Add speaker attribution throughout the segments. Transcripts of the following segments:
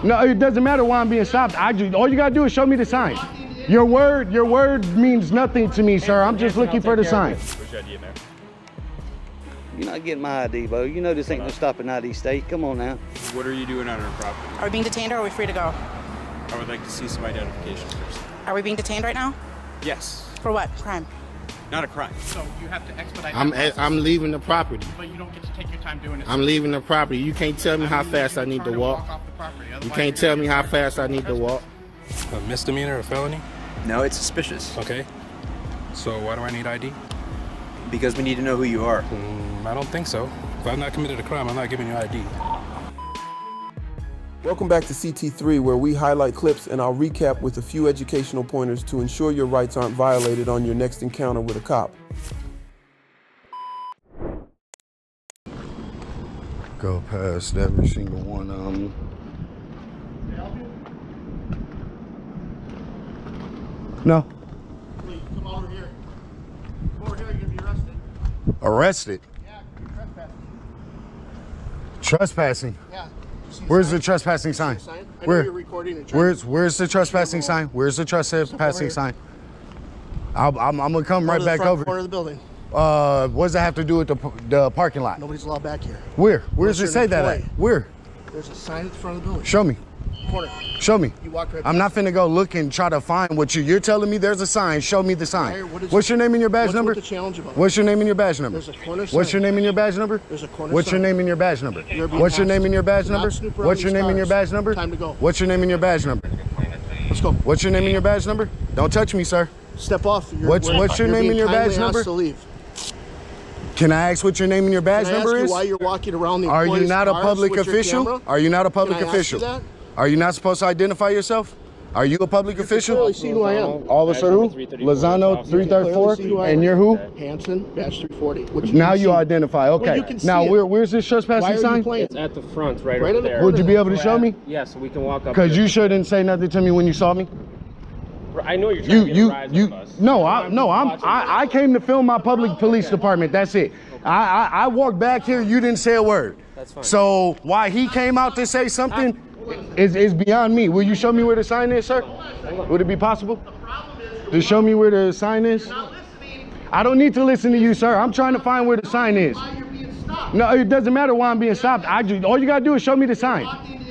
Speaker 1: No, it doesn't matter why I'm being stopped. All you gotta do is show me the sign. Your word means nothing to me, sir. I'm just looking for the sign.
Speaker 2: Where's your ID, man?
Speaker 3: You're not getting my ID, Bo. You know this ain't no stopping ID state. Come on now.
Speaker 2: What are you doing on our property?
Speaker 4: Are we being detained or are we free to go?
Speaker 2: I would like to see some identification first.
Speaker 4: Are we being detained right now?
Speaker 2: Yes.
Speaker 4: For what? Crime?
Speaker 2: Not a crime.
Speaker 5: So you have to expedite.
Speaker 6: I'm leaving the property.
Speaker 5: But you don't get to take your time doing it.
Speaker 6: I'm leaving the property. You can't tell me how fast I need to walk. You can't tell me how fast I need to walk.
Speaker 7: A misdemeanor or felony?
Speaker 8: No, it's suspicious.
Speaker 7: Okay. So why do I need ID?
Speaker 8: Because we need to know who you are.
Speaker 7: I don't think so. If I've not committed a crime, I'm not giving you ID.
Speaker 9: Welcome back to CT3, where we highlight clips and I'll recap with a few educational pointers to ensure your rights aren't violated on your next encounter with a cop.
Speaker 1: Go past every single one of them. No.
Speaker 5: Please, come over here. Come over here, you're gonna be arrested.
Speaker 1: Arrested?
Speaker 5: Yeah, trespassing.
Speaker 1: Trespassing?
Speaker 5: Yeah.
Speaker 1: Where's the trespassing sign?
Speaker 5: I know you're recording and
Speaker 1: Where's the trespassing sign? Where's the trespassing sign? I'm gonna come right back over.
Speaker 5: Corner of the building.
Speaker 1: What does that have to do with the parking lot?
Speaker 5: Nobody's allowed back here.
Speaker 1: Where? Where does it say that at? Where?
Speaker 5: There's a sign at the front of the building.
Speaker 1: Show me.
Speaker 5: Corner.
Speaker 1: Show me.
Speaker 5: You walk right
Speaker 1: I'm not finna go look and try to find what you're telling me there's a sign. Show me the sign. What's your name and your badge number?
Speaker 5: What's the challenge about?
Speaker 1: What's your name and your badge number?
Speaker 5: There's a corner sign.
Speaker 1: What's your name and your badge number?
Speaker 5: There's a corner
Speaker 1: What's your
Speaker 5: sign.
Speaker 1: name and your badge number?
Speaker 5: You're being
Speaker 1: What's your name and your badge
Speaker 5: Do not
Speaker 1: number?
Speaker 5: snoop around
Speaker 1: What's your
Speaker 5: these
Speaker 1: name and your
Speaker 5: cars.
Speaker 1: badge number?
Speaker 5: Time to go.
Speaker 1: What's your name and your badge number?
Speaker 5: Let's go.
Speaker 1: What's your name and your badge number? Don't touch me, sir.
Speaker 5: Step off.
Speaker 1: What's your name and your badge number?
Speaker 5: To leave.
Speaker 1: Can I ask what your name and your badge
Speaker 5: Can I
Speaker 1: number
Speaker 5: ask
Speaker 1: is?
Speaker 5: you why you're walking around the
Speaker 1: Are you
Speaker 5: employees'
Speaker 1: not a
Speaker 5: cars
Speaker 1: public
Speaker 5: with your
Speaker 1: official?
Speaker 5: camera?
Speaker 1: Are you not a public
Speaker 5: Can I ask you
Speaker 1: official?
Speaker 5: that?
Speaker 1: Are you not supposed to identify yourself? Are you a public official?
Speaker 5: Clearly see who I am.
Speaker 1: Officer who? Lozano 334. And you're who?
Speaker 5: Hanson, badge 340.
Speaker 1: Now you identify. Okay.
Speaker 5: you can see
Speaker 1: Now
Speaker 5: it.
Speaker 1: where's this
Speaker 5: Why
Speaker 1: trespassing
Speaker 5: are you
Speaker 1: sign?
Speaker 5: playing?
Speaker 2: It's at the front, right
Speaker 5: Right
Speaker 2: over
Speaker 5: on the
Speaker 2: there.
Speaker 5: corner.
Speaker 1: Would you be able to show me?
Speaker 2: Yeah, so we can walk up.
Speaker 1: Because you sure didn't say nothing to me when you saw me.
Speaker 2: I know you're trying to get a rise with us.
Speaker 1: No, I came to film my public police department. That's it. I walked back here. You didn't say a word.
Speaker 2: That's fine.
Speaker 1: So why he came out to say something is beyond me. Will you show me where the sign is, sir? Would it be possible to show me where the sign is? I don't need to listen to you, sir. I'm trying to find where the sign is. No, it doesn't matter why I'm being stopped. All you gotta do is show me the sign.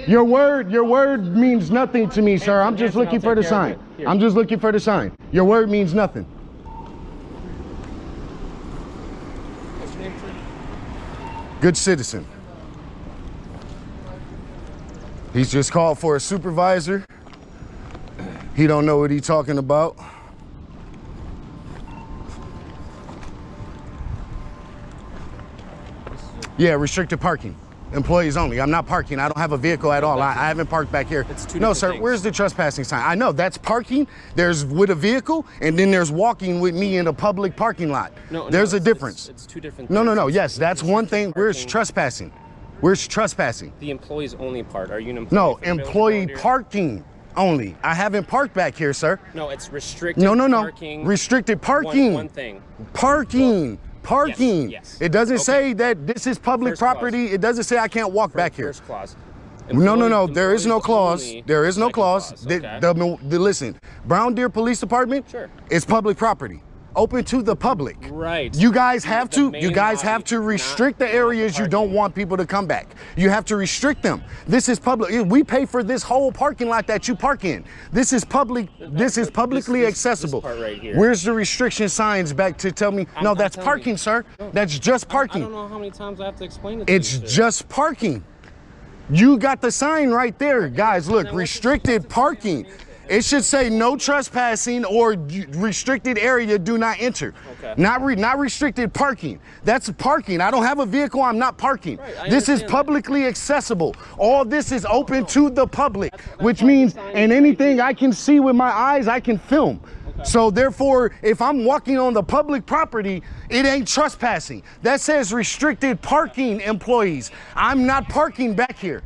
Speaker 1: Your word means nothing to me, sir. I'm just looking for the sign. I'm just looking for the sign. Your word means nothing. Good citizen. He's just called for a supervisor. He don't know what he's talking about. Yeah, restricted parking. Employees only. I'm not parking. I don't have a vehicle at all. I haven't parked back here. No, sir.
Speaker 2: things.
Speaker 1: Where's the trespassing sign? I know that's parking. There's with a vehicle, and then there's walking with me in a public parking lot. There's a difference.
Speaker 2: It's two different
Speaker 1: No,
Speaker 2: things.
Speaker 1: no, no. Yes, that's one thing. Where's
Speaker 2: Parking.
Speaker 1: trespassing? Where's trespassing?
Speaker 2: The employees only part. Are you an employee?
Speaker 1: No,
Speaker 2: for the building
Speaker 1: employee
Speaker 2: around here?
Speaker 1: parking only. I haven't parked back here, sir.
Speaker 2: No, it's restricted.
Speaker 1: No.
Speaker 2: Parking.
Speaker 1: Restricted parking.
Speaker 2: One thing.
Speaker 1: Parking. Parking.
Speaker 2: Yes.
Speaker 1: It doesn't
Speaker 2: Okay.
Speaker 1: say that this is public
Speaker 2: First clause.
Speaker 1: property. It doesn't say I can't walk back here.
Speaker 2: First clause.
Speaker 1: No. There is no clause.
Speaker 2: Employees
Speaker 1: There is no
Speaker 2: only.
Speaker 1: clause.
Speaker 2: Second clause, okay.
Speaker 1: Listen, Brown Deer Police Department
Speaker 2: Sure.
Speaker 1: is public property, open to the public.
Speaker 2: Right.
Speaker 1: You guys have
Speaker 2: The
Speaker 1: to.
Speaker 2: main
Speaker 1: You guys
Speaker 2: lobby,
Speaker 1: have to
Speaker 2: not
Speaker 1: restrict the areas you don't
Speaker 2: parking.
Speaker 1: want people to come back. You have to restrict them. This is public. We pay for this whole parking lot that you park in. This is public. This is publicly
Speaker 2: this
Speaker 1: accessible.
Speaker 2: part right here.
Speaker 1: Where's the restriction signs back to tell me? No,
Speaker 2: I'm
Speaker 1: that's
Speaker 2: telling
Speaker 1: parking,
Speaker 2: you.
Speaker 1: sir. That's just
Speaker 2: I
Speaker 1: parking.
Speaker 2: don't know how many times I have to explain it to
Speaker 1: It's
Speaker 2: you, sir.
Speaker 1: just parking. You got the sign right there, guys. Look, restricted parking. It should say no trespassing or restricted area, do not enter.
Speaker 2: Okay.
Speaker 1: Not restricted parking. That's parking. I don't have a vehicle, I'm not parking.
Speaker 2: Right, I
Speaker 1: This is
Speaker 2: understand
Speaker 1: publicly accessible. All this is open to the public, which means, and anything I can see with my eyes, I can film. So therefore, if I'm walking on the public property, it ain't trespassing. That says restricted parking, employees. I'm not parking back here.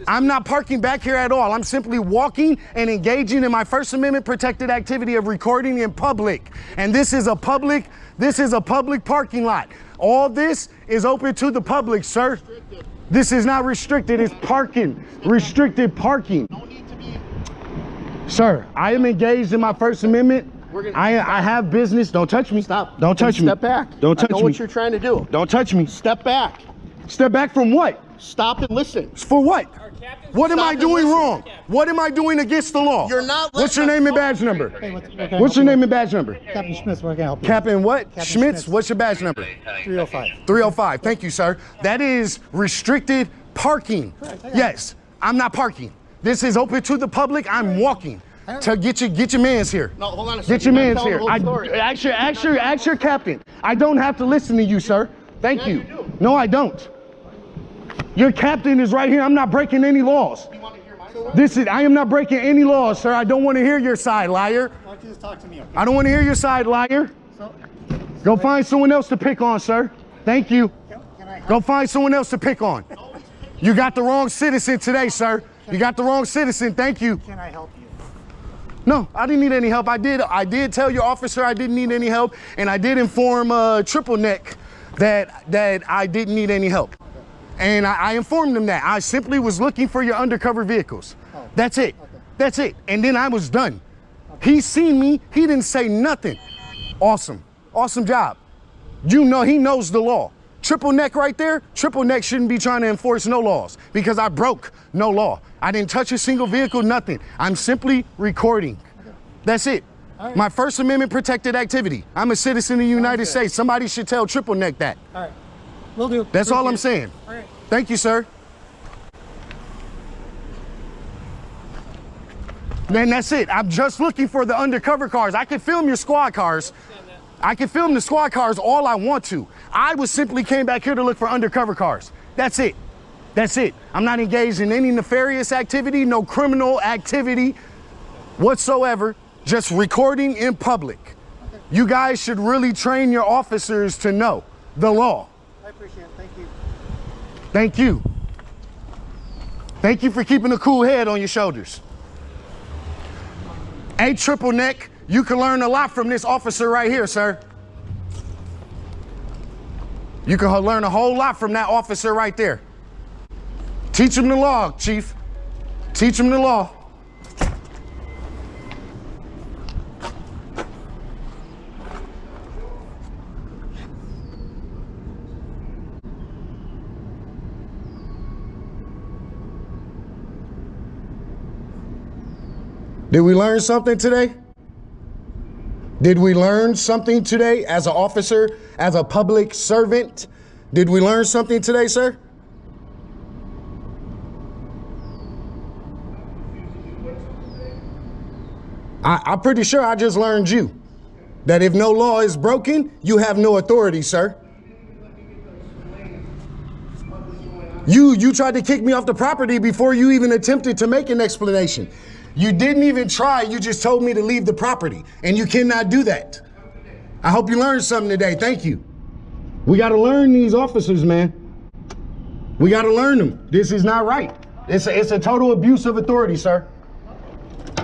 Speaker 1: I'm not parking back here at all. I'm simply walking and engaging in my First Amendment protected activity of recording in public. And this is a public parking lot. All this is open to the public, sir. This is not restricted, it's parking. Restricted parking. Sir, I am engaged in my First Amendment. I have business. Don't touch me.
Speaker 6: Stop.
Speaker 1: Don't touch me.
Speaker 6: Step back.
Speaker 1: Don't touch
Speaker 6: I know
Speaker 1: me.
Speaker 6: what you're trying to do.
Speaker 1: Don't touch me.
Speaker 6: Step back.
Speaker 1: Step back from what?
Speaker 6: Stop and listen.
Speaker 1: For what? What am
Speaker 6: Stop
Speaker 1: I
Speaker 6: and
Speaker 1: doing
Speaker 6: listen.
Speaker 1: wrong? What am I doing against the law?
Speaker 6: You're not
Speaker 1: What's your
Speaker 6: letting
Speaker 1: name and
Speaker 6: us
Speaker 1: badge number?
Speaker 5: Hey,
Speaker 1: What's your name and badge number?
Speaker 5: Captain Schmitz, where can I help you?
Speaker 1: Captain what?
Speaker 5: Captain
Speaker 1: Schmitz.
Speaker 5: Schmitz.
Speaker 1: What's your badge number?
Speaker 5: 305.
Speaker 1: 305. Thank you, sir. That is restricted parking. Yes, I'm not parking. This is open to the public. I'm walking. To get your man's here.
Speaker 6: No, hold on a second.
Speaker 1: Get your
Speaker 6: You're
Speaker 1: man's
Speaker 6: not
Speaker 1: here.
Speaker 6: telling the whole story.
Speaker 1: Ask your captain. I don't have to listen to you, sir. Thank you. No, I don't. Your captain is right here. I'm not breaking any laws. I am not breaking any laws, sir. I don't want to hear your side, liar.
Speaker 5: Why don't you just talk to me, okay?
Speaker 1: I don't want to hear your side, liar. Go find someone else to pick on, sir. Thank you. Go find someone else to pick on. You got the wrong citizen today, sir. You got the wrong citizen. Thank you.
Speaker 5: Can I help you?
Speaker 1: No, I didn't need any help. I did tell your officer I didn't need any help, and I did inform Triple Neck that I didn't need any help. And I informed them that. I simply was looking for your undercover vehicles. That's it. That's it. And then I was done. He seen me. He didn't say nothing. Awesome. Awesome job. You know, he knows the law. Triple Neck right there, Triple Neck shouldn't be trying to enforce no laws because I broke no law. I didn't touch a single vehicle, nothing. I'm simply recording. That's it. Right. My First Amendment protected activity. I'm a citizen of the United States. Somebody should tell Triple Neck that.
Speaker 5: All right. Will do.
Speaker 1: That's all I'm saying.
Speaker 5: All right.
Speaker 1: Thank you, sir. Then that's it. I'm just looking for the undercover cars. I can film your squad cars. I can film the squad cars all I want to. I was simply came back here to look for undercover cars. That's it. That's it. I'm not engaged in any nefarious activity, no criminal activity whatsoever, just recording in public. You guys should really train your officers to know the law.
Speaker 5: I appreciate it. Thank you.
Speaker 1: Thank you. Thank you for keeping a cool head on your shoulders. Hey, Triple Neck, you can learn a lot from this officer right here, sir. You can learn a whole lot from that officer right there. Teach him the law, Chief. Teach him the law. Did we learn something today? Did we learn something today as an officer, as a public servant? Did we learn something today, sir? I'm pretty sure I just learned you. That if no law is broken, you have no authority, sir. You tried to kick me off the property before you even attempted to make an explanation. You didn't even try, you just told me to leave the property, and you cannot do that. I hope you learned something today, thank you. We gotta learn these officers, man. We gotta learn them. This is not right. It's a total abuse of authority, sir.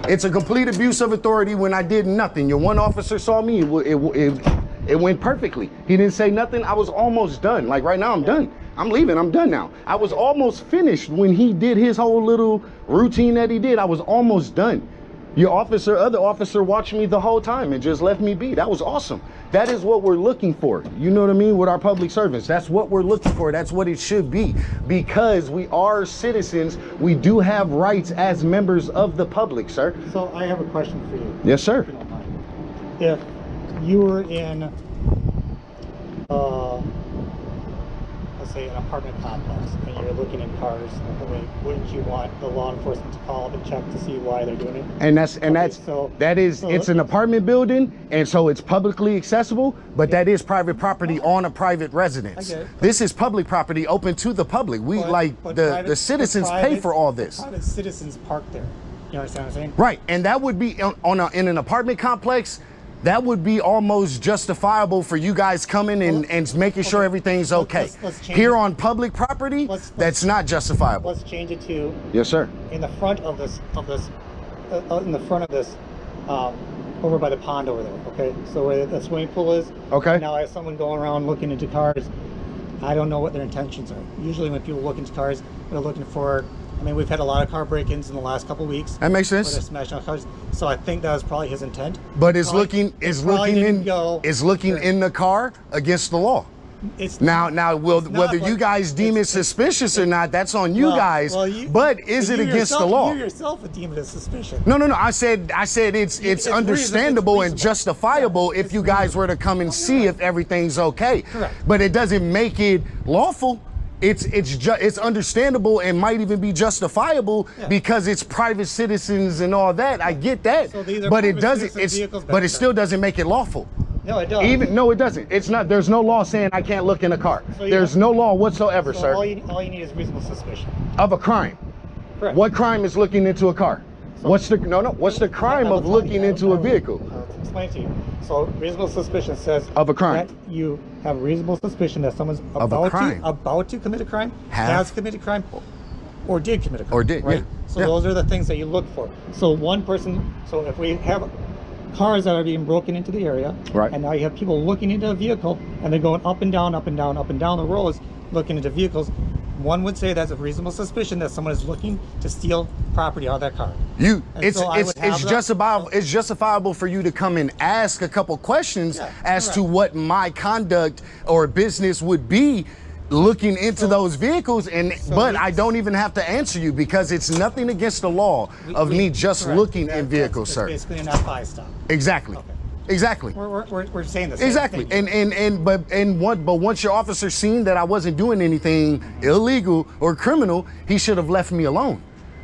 Speaker 1: It's a complete abuse of authority when I did nothing. Your one officer saw me, it went perfectly. He didn't say nothing, I was almost done. Like right now, I'm done. I'm leaving, I'm done now. I was almost finished when he did his whole little routine that he did. I was almost done. Your other officer watched me the whole time and just left me be. That was awesome. That is what we're looking for. You know what I mean? With our public servants, that's what we're looking for. That's what it should be. Because we are citizens, we do have rights as members of the public, sir.
Speaker 5: So I have a question for you.
Speaker 1: Yes, sir.
Speaker 5: If you don't mind. If you were in, let's say an apartment complex, and you're looking at cars, wouldn't you want the law enforcement to call up and check to see why they're doing it?
Speaker 1: And it's an apartment building, and so it's publicly accessible, but that is private property on a private residence. This is public property open to the public. The citizens pay for all this.
Speaker 5: Private citizens park there. You understand what I'm saying?
Speaker 1: Right, and that would be in an apartment complex. That would be almost justifiable for you guys coming and making sure everything's okay.
Speaker 5: Let's
Speaker 1: Here on public property, that's not justifiable.
Speaker 5: Let's change it to,
Speaker 1: yes, sir.
Speaker 5: In the front of this, over by the pond over there. Okay, so where the swimming pool is.
Speaker 1: Okay.
Speaker 5: Now I have someone going around looking into cars. I don't know what their intentions are. Usually when people look into cars, they're looking for, I mean, we've had a lot of car break-ins in the last couple of weeks.
Speaker 1: That makes sense.
Speaker 5: Where they're smashing on cars. So I think that was probably his intent.
Speaker 1: But it's
Speaker 5: Probably-
Speaker 1: looking
Speaker 5: it probably didn't go-
Speaker 1: in the car against the law.
Speaker 5: It's
Speaker 1: Now,
Speaker 5: not,
Speaker 1: whether you
Speaker 5: but
Speaker 1: guys deem it
Speaker 5: it's-
Speaker 1: suspicious or not, that's on you guys. But is it against the law?
Speaker 5: You yourself would deem it as suspicious.
Speaker 1: No. I said it's understandable and justifiable if you guys were to come and see if everything's okay.
Speaker 5: Correct.
Speaker 1: But it doesn't make it lawful. It's understandable and might even be justifiable because it's private citizens and all that. I get that.
Speaker 5: So these are
Speaker 1: but it
Speaker 5: private
Speaker 1: doesn't.
Speaker 5: citizens' vehicles
Speaker 1: But
Speaker 5: back
Speaker 1: it still doesn't make it lawful.
Speaker 5: No, it doesn't.
Speaker 1: No, it doesn't. It's not. There's no law saying I can't look in a car.
Speaker 5: So you
Speaker 1: There's
Speaker 5: have-
Speaker 1: no law whatsoever,
Speaker 5: So
Speaker 1: sir,
Speaker 5: all you need is reasonable suspicion.
Speaker 1: of a crime.
Speaker 5: Correct.
Speaker 1: What crime is looking into a car? What's the crime of looking into a vehicle?
Speaker 5: I'll explain to you. So reasonable suspicion says
Speaker 1: Of a crime.
Speaker 5: that you have reasonable suspicion that someone's
Speaker 1: Of a crime.
Speaker 5: about to commit a crime,
Speaker 1: Have.
Speaker 5: has committed a crime, or did commit a crime.
Speaker 1: Or did,
Speaker 5: right?
Speaker 1: yeah.
Speaker 5: So
Speaker 1: Yeah.
Speaker 5: those are the things that you look for. So one person. So if we have cars that are being broken into the area,
Speaker 1: Right.
Speaker 5: and now you have people looking into a vehicle, and they're going up and down, up and down, up and down the roads, looking into vehicles. One would say that's a reasonable suspicion that someone is looking to steal property out of that car. And
Speaker 1: It's
Speaker 5: so I would have that-
Speaker 1: it's justifiable for you to come and ask a couple questions as to
Speaker 5: correct.
Speaker 1: what my conduct or business would be looking into those vehicles, but I don't even have to answer you because it's nothing against the law of me just
Speaker 5: correct.
Speaker 1: looking
Speaker 5: That-
Speaker 1: in vehicles,
Speaker 5: that's
Speaker 1: sir.
Speaker 5: Basically an F5 stop.
Speaker 1: Exactly.
Speaker 5: Okay.
Speaker 1: Exactly.
Speaker 5: We're saying the same
Speaker 1: Exactly.
Speaker 5: thing.
Speaker 1: But once your officer seen that I wasn't doing anything illegal or criminal, he should have left me alone.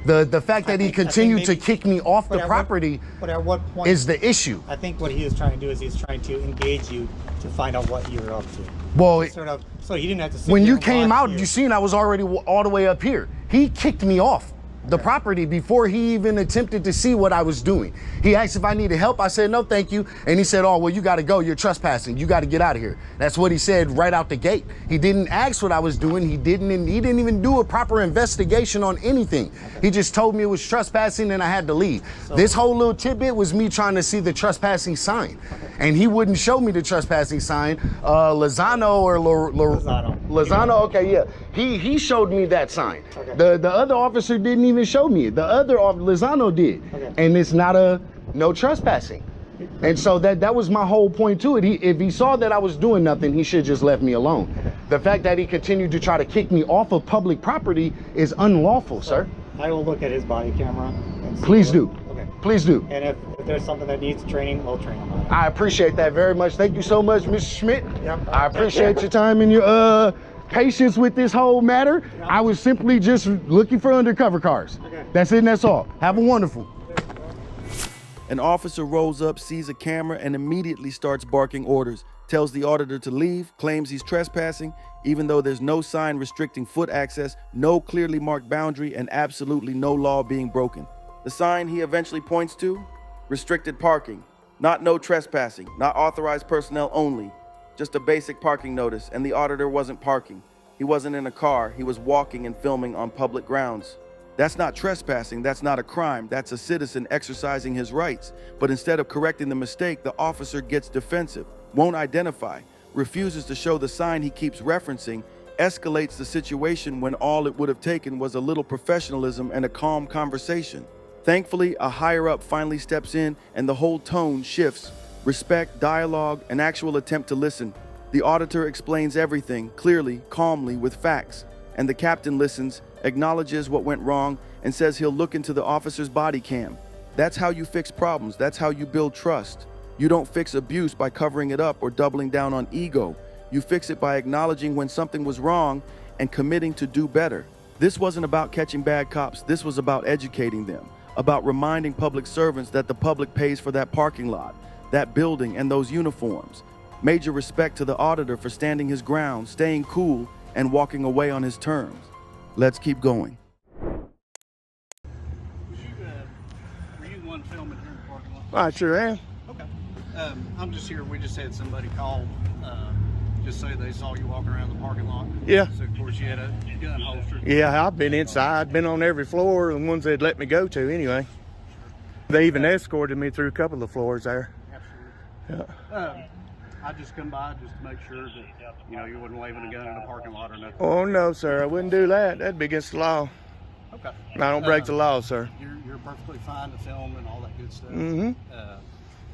Speaker 1: The fact that he continued to kick me off the property
Speaker 5: But at what point
Speaker 1: is the issue.
Speaker 5: I think what he is trying to do is he's trying to engage you to find out what you're up to.
Speaker 1: Well,
Speaker 5: Sort of, so he didn't have to sit
Speaker 1: when
Speaker 5: there
Speaker 1: you
Speaker 5: and
Speaker 1: came
Speaker 5: watch
Speaker 1: out,
Speaker 5: you.
Speaker 1: you seen I was already all the way up here. He kicked me off the property before he even attempted to see what I was doing. He asked if I needed help. I said, no, thank you. And he said, oh, well, you got to go. You're trespassing. You got to get out of here. That's what he said right out the gate. He didn't ask what I was doing. He didn't even do a proper investigation on anything. He just told me it was trespassing and I had to leave. This whole little tidbit was me trying to see the trespassing sign. And he wouldn't show me the trespassing sign. Lozano or Lozano, okay, yeah. He showed me that sign.
Speaker 5: Okay.
Speaker 1: The other officer didn't even show me it. The other Lozano did.
Speaker 5: Okay.
Speaker 1: And it's not no trespassing. And so that was my whole point to it. If he saw that I was doing nothing, he should just left me alone. The fact that he continued to try to kick me off of public property is unlawful, sir.
Speaker 5: I will look at his body camera. And see
Speaker 1: Please
Speaker 5: what-
Speaker 1: do.
Speaker 5: Okay.
Speaker 1: Please do.
Speaker 5: And if there's something that needs training, we'll train him on it.
Speaker 1: I appreciate that very much. Thank you so much, Mr. Schmidt.
Speaker 5: Yep.
Speaker 1: I appreciate your time and your patience with this whole matter.
Speaker 5: Yep.
Speaker 1: I was simply just looking for undercover cars.
Speaker 5: Okay.
Speaker 1: That's it and that's all. Have a wonderful.
Speaker 9: An officer rolls up, sees a camera, and immediately starts barking orders, tells the auditor to leave, claims he's trespassing, even though there's no sign restricting foot access, no clearly marked boundary, and absolutely no law being broken. The sign he eventually points to? Restricted parking. Not no trespassing, not authorized personnel only. Just a basic parking notice, and the auditor wasn't parking. He wasn't in a car, he was walking and filming on public grounds. That's not trespassing, that's not a crime, that's a citizen exercising his rights. But instead of correcting the mistake, the officer gets defensive, won't identify, refuses to show the sign he keeps referencing, escalates the situation when all it would have taken was a little professionalism and a calm conversation. Thankfully, a higher up finally steps in and the whole tone shifts. Respect, dialogue, an actual attempt to listen. The auditor explains everything, clearly, calmly, with facts. And the captain listens, acknowledges what went wrong, and says he'll look into the officer's body cam. That's how you fix problems, that's how you build trust. You don't fix abuse by covering it up or doubling down on ego. You fix it by acknowledging when something was wrong and committing to do better. This wasn't about catching bad cops, this was about educating them, about reminding public servants that the public pays for that parking lot, that building, and those uniforms. Major respect to the auditor for standing his ground, staying cool, and walking away on his terms. Let's keep going.
Speaker 10: Were you the one filming here in the parking lot?
Speaker 6: I sure am.
Speaker 10: Okay. I'm just here. We just had somebody call, just say they saw you walking around the parking lot.
Speaker 6: Yeah.
Speaker 10: So of course you had a gun holstered.
Speaker 6: Yeah, I've been inside, been on every floor, the ones they'd let me go to anyway. They even escorted me through a couple of floors there.
Speaker 10: Absolutely.
Speaker 6: Yeah.
Speaker 10: I just come by just to make sure that, you know, you wasn't waving a gun in the parking lot or nothing.
Speaker 9: Oh, no, sir. I wouldn't do that. That'd be against the law.
Speaker 10: Okay.
Speaker 9: I don't break the law, sir.
Speaker 10: You're perfectly fine to film and all that good stuff.
Speaker 9: Mm-hmm.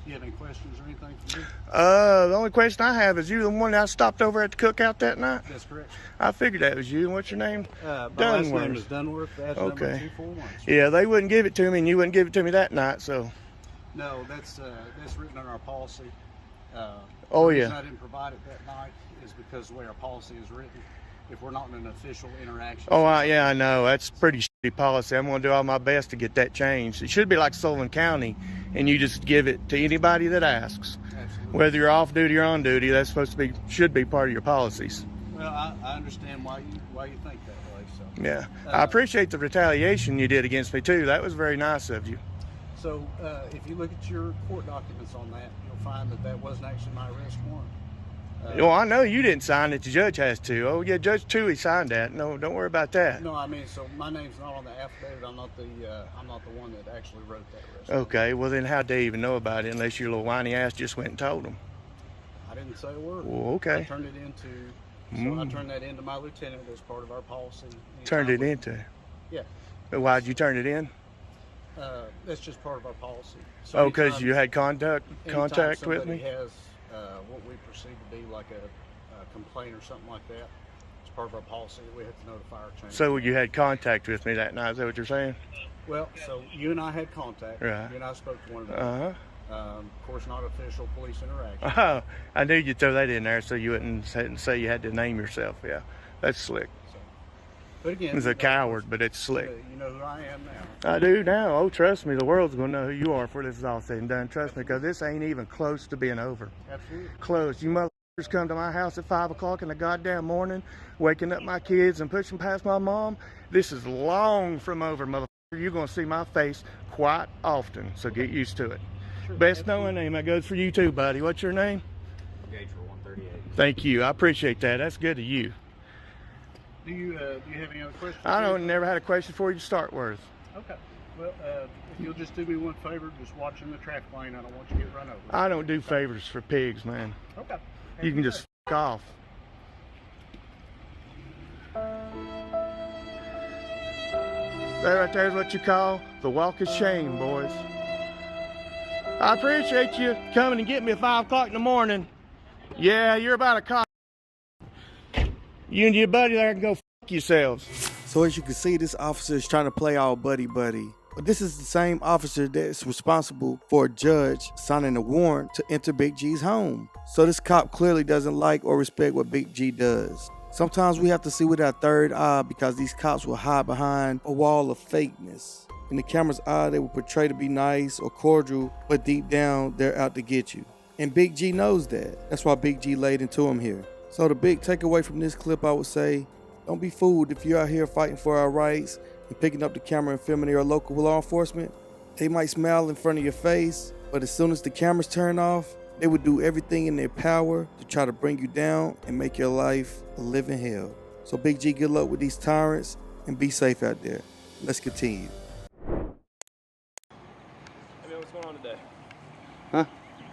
Speaker 10: You have any questions or anything for me?
Speaker 9: The only question I have is, you the one that I stopped over at the cookout that night?
Speaker 10: That's correct.
Speaker 9: I figured that was you. What's your name?
Speaker 10: My last name is Dunworth. That's
Speaker 9: okay.
Speaker 10: number 241.
Speaker 9: Yeah, they wouldn't give it to me, and you wouldn't give it to me that night, so.
Speaker 10: No, that's written in our policy.
Speaker 9: Oh,
Speaker 10: the reason
Speaker 9: yeah.
Speaker 10: I didn't provide it that night is because the way our policy is written, if we're not in an official interaction.
Speaker 9: Oh, yeah, I know. That's pretty shitty policy. I'm going to do all my best to get that changed. It should be like Sullivan County, and you just give it to anybody that asks.
Speaker 10: Absolutely.
Speaker 9: Whether you're off duty or on duty, that's supposed to be, should be part of your policies.
Speaker 10: Well, I understand why you think that way. So.
Speaker 9: Yeah. I appreciate the retaliation you did against me, too. That was very nice of you.
Speaker 10: So if you look at your court documents on that, you'll find that wasn't actually my arrest warrant.
Speaker 9: Well, I know you didn't sign it. The judge has to. Oh, yeah, Judge Toohey signed that. No, don't worry about that.
Speaker 10: No, I mean, so my name's not on the affidavit. I'm not the one that actually wrote that arrest warrant.
Speaker 9: Okay, well then how'd they even know about it unless your little whiny ass just went and told them?
Speaker 10: I didn't say a word.
Speaker 9: Well, okay.
Speaker 10: I turned it into, so I turned that into my lieutenant as part of our policy.
Speaker 9: Turned it into?
Speaker 10: Yeah.
Speaker 9: Why'd you turn it in?
Speaker 10: That's just part of our policy. So
Speaker 9: Oh, because you had contact with me?
Speaker 10: Has what we perceive to be like a complaint or something like that, it's part of our policy that we have to notify our chain.
Speaker 9: So you had contact with me that night, is that what you're saying?
Speaker 10: Well, so you and I had contact.
Speaker 9: Right.
Speaker 10: You and I spoke to one another. Of course, not official police interaction.
Speaker 9: Oh, I knew you'd throw that in there so you wouldn't say you had to name yourself. Yeah, that's slick.
Speaker 10: So, but again,
Speaker 9: He's a coward, but it's slick.
Speaker 10: You know who I am now.
Speaker 9: I do now. Oh, trust me, the world's going to know who you are before this is all said and done. Trust me, because this ain't even close to being over.
Speaker 10: Absolutely.
Speaker 9: Close. You motherfuckers come to my house at 5 o'clock in the goddamn morning, waking up my kids and pushing past my mom. This is long from over, motherfucker. You're going to see my face quite often, so get used to it.
Speaker 10: Sure,
Speaker 9: Best knowing name. That goes for you too, buddy. What's your name?
Speaker 2: Gauge for 138.
Speaker 9: Thank you. I appreciate that. That's good of you.
Speaker 10: Do you have any other questions?
Speaker 9: Never had a question for you to start with.
Speaker 10: Okay. Well, if you'll just do me one favor, just watching the traffic lane. I don't want you to get run over.
Speaker 9: I don't do favors for pigs, man.
Speaker 10: Okay.
Speaker 9: You can just f*** off. That right there is what you call the walk of shame, boys. I appreciate you coming and getting me at 5 o'clock in the morning. Yeah, you're about a cop. You and your buddy there can go f*** yourselves.
Speaker 11: So as you can see, this officer is trying to play all buddy-buddy. But this is the same officer that's responsible for a judge signing a warrant to enter Big G's home. So this cop clearly doesn't like or respect what Big G does. Sometimes we have to see with our third eye because these cops will hide behind a wall of fakeness. In the camera's eye, they will portray to be nice or cordial, but deep down, they're out to get you. And Big G knows that. That's why Big G laid into him here. So the big takeaway from this clip, I would say, don't be fooled if you're out here fighting for our rights and picking up the camera and filming your local law enforcement. They might smile in front of your face, but as soon as the cameras turn off, they would do everything in their power to try to bring you down and make your life a living hell. So Big G, good luck with these tyrants and be safe out there. Let's continue.
Speaker 2: Hey man, what's going on today?
Speaker 3: Huh?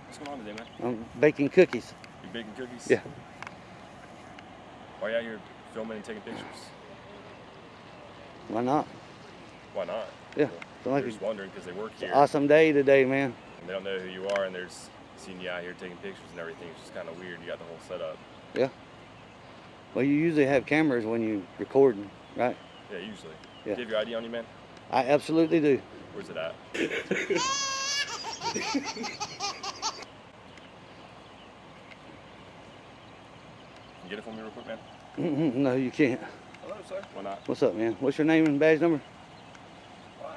Speaker 2: What's going on today, man?
Speaker 3: I'm baking cookies.
Speaker 2: You baking cookies?
Speaker 3: Yeah.
Speaker 2: Why are you out here filming and taking pictures?
Speaker 3: Why not?
Speaker 2: Why not?
Speaker 3: Yeah.
Speaker 2: Well, they're just wondering because they work here.
Speaker 3: Awesome day today, man.
Speaker 2: And they don't know who you are, and they're just seeing you out here taking pictures and everything. It's just kind of weird. You got the whole setup.
Speaker 3: Yeah. Well, you usually have cameras when you recording, right?
Speaker 2: Yeah, usually.
Speaker 3: Yeah.
Speaker 2: Do you have your ID on you, man?
Speaker 3: I absolutely do.
Speaker 2: Where's it at? Can you get it for me real quick, man?
Speaker 3: No, you can't.
Speaker 2: Hello, sir. Why not?
Speaker 3: What's up, man? What's your name and badge number?
Speaker 2: Why?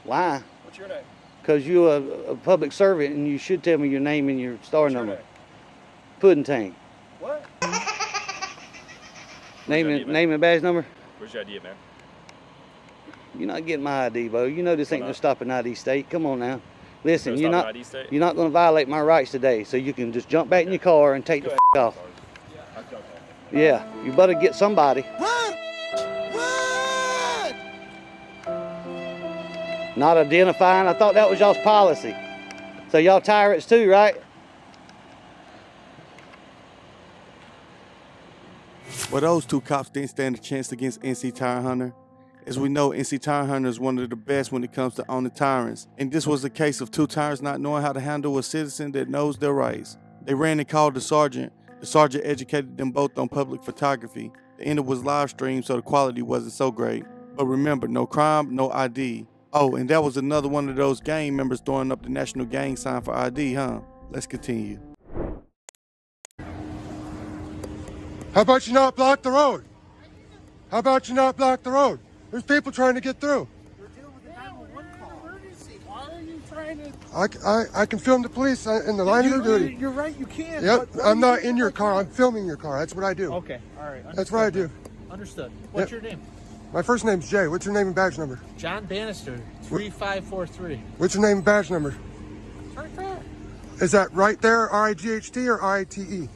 Speaker 3: Why?
Speaker 2: What's your name?
Speaker 3: Because you're a public servant and you should tell me your name and your star
Speaker 2: What's
Speaker 3: number.
Speaker 2: Your name?
Speaker 3: Pudding Tang.
Speaker 2: What?
Speaker 3: Name and badge number?
Speaker 2: Where's your ID at, man?
Speaker 3: You're not getting my ID, Bo. You know this ain't no stopping ID state. Come on now. Listen,
Speaker 2: No
Speaker 3: you're not
Speaker 2: ID state?
Speaker 3: you're not going to violate my rights today, so you can just jump back in your car and take the off. Yeah, you better get somebody.
Speaker 11: Run! Run!
Speaker 3: Not identifying. I thought that was y'all's policy. So y'all tyrants too, right?
Speaker 11: Well, those two cops didn't stand a chance against NC Tire Hunter. As we know, NC Tire Hunter is one of the best when it comes to owning tyrants. And this was a case of two tyrants not knowing how to handle a citizen that knows their rights. They ran and called the sergeant. The sergeant educated them both on public photography. The end was live streamed, so the quality wasn't so great. But remember, no crime, no ID. Oh, and that was another one of those gang members throwing up the national gang sign for ID, huh? Let's continue.
Speaker 12: How about you not block the road? How about you not block the road? There's people trying to get through.
Speaker 6: We're dealing with a 911 call. Emergency. Why are you trying to...
Speaker 12: I can film the police in the line of their duty.
Speaker 6: You're right, you can.
Speaker 12: Yep, I'm not in your car. I'm filming your car. That's what I do.
Speaker 6: Okay, all right.
Speaker 12: That's what I do.
Speaker 6: Understood. What's your name?
Speaker 12: My first name's Jay. What's your name and badge number?
Speaker 6: John Bannister, 3543.
Speaker 12: What's your name and badge number?
Speaker 6: It's right there.
Speaker 12: Is that right there, R-I-G-H-T or I-T-E?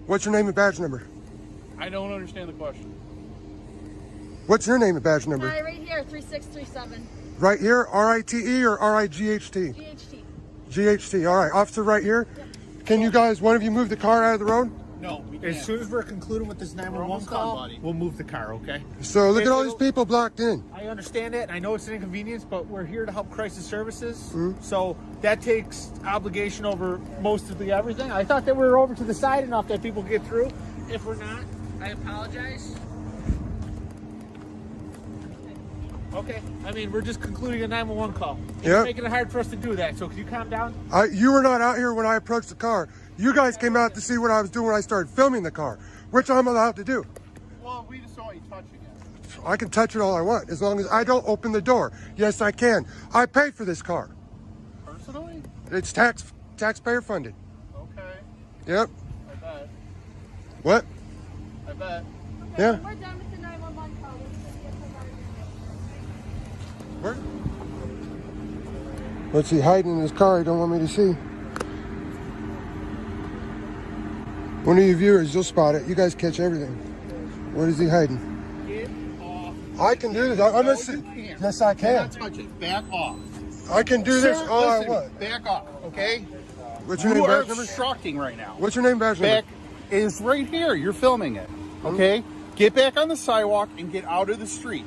Speaker 12: What's your name and badge number?
Speaker 6: I don't understand the question.
Speaker 12: What's your name and badge number?
Speaker 13: Right here, 3637.
Speaker 12: Right here, R-I-T-E or R-I-G-H-T?
Speaker 13: G-H-T.
Speaker 12: G-H-T, all right. Officer right here. Yep. Can you guys, one of you move the car out of the road?
Speaker 6: No, as soon as we're concluding with this 911 call, we'll move the car, okay?
Speaker 12: So look at all these people blocked in.
Speaker 6: I understand that, and I know it's an inconvenience, but we're here to help crisis services. So that takes obligation over most of the everything. I thought that we were over to the side enough that people get through. If we're not, I apologize. Okay, I mean, we're just concluding a 911 call. You're making it hard for us to do that, so can you calm down?
Speaker 12: You were not out here when I approached the car. You guys came out to see what I was doing when I started filming the car, which I'm allowed to do.
Speaker 6: Well, we just saw you touching it.
Speaker 12: I can touch it all I want, as long as I don't open the door. Yes, I can. I paid for this car.
Speaker 6: Personally?
Speaker 12: It's taxpayer funded.
Speaker 6: Okay.
Speaker 12: Yep.
Speaker 6: I bet.
Speaker 12: What?
Speaker 6: I bet.
Speaker 12: Yeah.
Speaker 13: We're done with the 911 call.
Speaker 12: Where? What's he hiding in his car? He don't want me to see. One of you viewers, you'll spot it. You guys catch everything. What is he hiding?
Speaker 6: Get off.
Speaker 12: I can do this. I'm gonna see. Yes, I can.
Speaker 6: Touch it. Back off.
Speaker 12: I can do this all I want.
Speaker 6: Back off, okay?
Speaker 12: What's your name, badge number?
Speaker 6: You are obstructing right now.
Speaker 12: What's your name, badge number?
Speaker 6: Back is right here. You're filming it, okay? Get back on the sidewalk and get out of the street.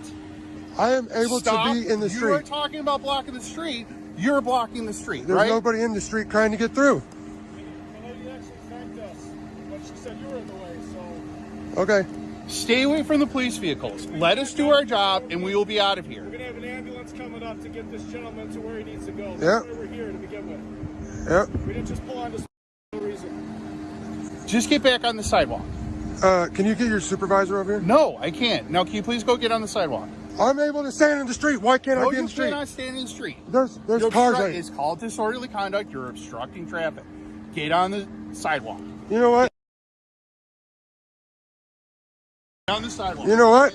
Speaker 12: I am able to be in the street.
Speaker 6: You are talking about blocking the street. You're blocking the street,
Speaker 12: There's
Speaker 6: right?
Speaker 12: nobody in the street trying to get through. Okay.
Speaker 6: Stay away from the police vehicles. Let us do our job, and we will be out of here.
Speaker 14: We're going to have an ambulance coming up to get this gentleman to where he needs to go. That's
Speaker 12: Yep.
Speaker 14: why we're here to begin with.
Speaker 12: Yep.
Speaker 14: We didn't just pull on this for no reason.
Speaker 6: Just get back on the sidewalk.
Speaker 12: Can you get your supervisor over here?
Speaker 6: No, I can't. Now, can you please go get on the sidewalk?
Speaker 12: I'm able to stand in the street. Why can't I be in the street?
Speaker 6: You cannot stand in the street.
Speaker 12: There's
Speaker 6: You're
Speaker 12: cars.
Speaker 6: It's called disorderly conduct. You're obstructing traffic. Get on the sidewalk.
Speaker 12: You know what?
Speaker 6: On the sidewalk.
Speaker 12: You know what?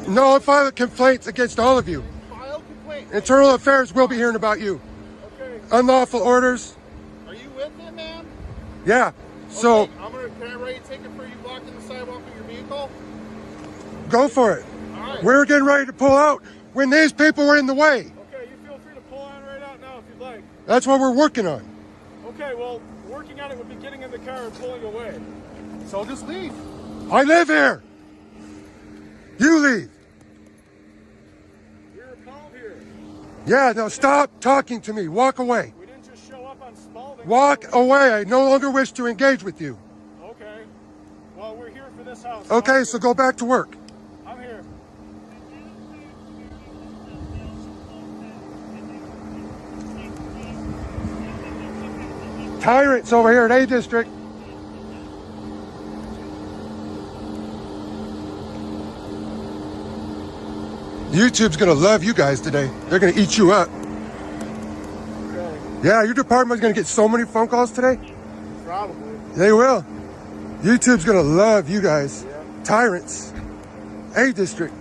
Speaker 12: No, I'll file complaints against all of you.
Speaker 6: File complaint.
Speaker 12: Internal Affairs will be hearing about you.
Speaker 6: Okay.
Speaker 12: Unlawful orders.
Speaker 6: Are you with him, ma'am?
Speaker 12: Yeah. So
Speaker 6: Okay, can I write a ticket for you blocking the sidewalk with your vehicle?
Speaker 12: go for it.
Speaker 6: All right.
Speaker 12: We're getting ready to pull out when these people were in the way.
Speaker 14: Okay, you feel free to pull on right out now if you'd like.
Speaker 12: That's what we're working on.
Speaker 14: Okay, well, working on it would be getting in the car and pulling away.
Speaker 6: So just leave.
Speaker 12: I live here. You leave.
Speaker 14: We were called here.
Speaker 12: Yeah, now stop talking to me. Walk away.
Speaker 14: We didn't just show up on Spalding.
Speaker 12: Walk away. I no longer wish to engage with you.
Speaker 14: Okay. Well, we're here for this house.
Speaker 12: Okay, so go back to work.
Speaker 14: I'm here.
Speaker 12: Tyrants over here at A District. YouTube's gonna love you guys today. They're gonna eat you up. Yeah, your department's gonna get so many phone calls today.
Speaker 14: Probably.
Speaker 12: They will. YouTube's gonna love you guys. Yeah. Tyrants. A District.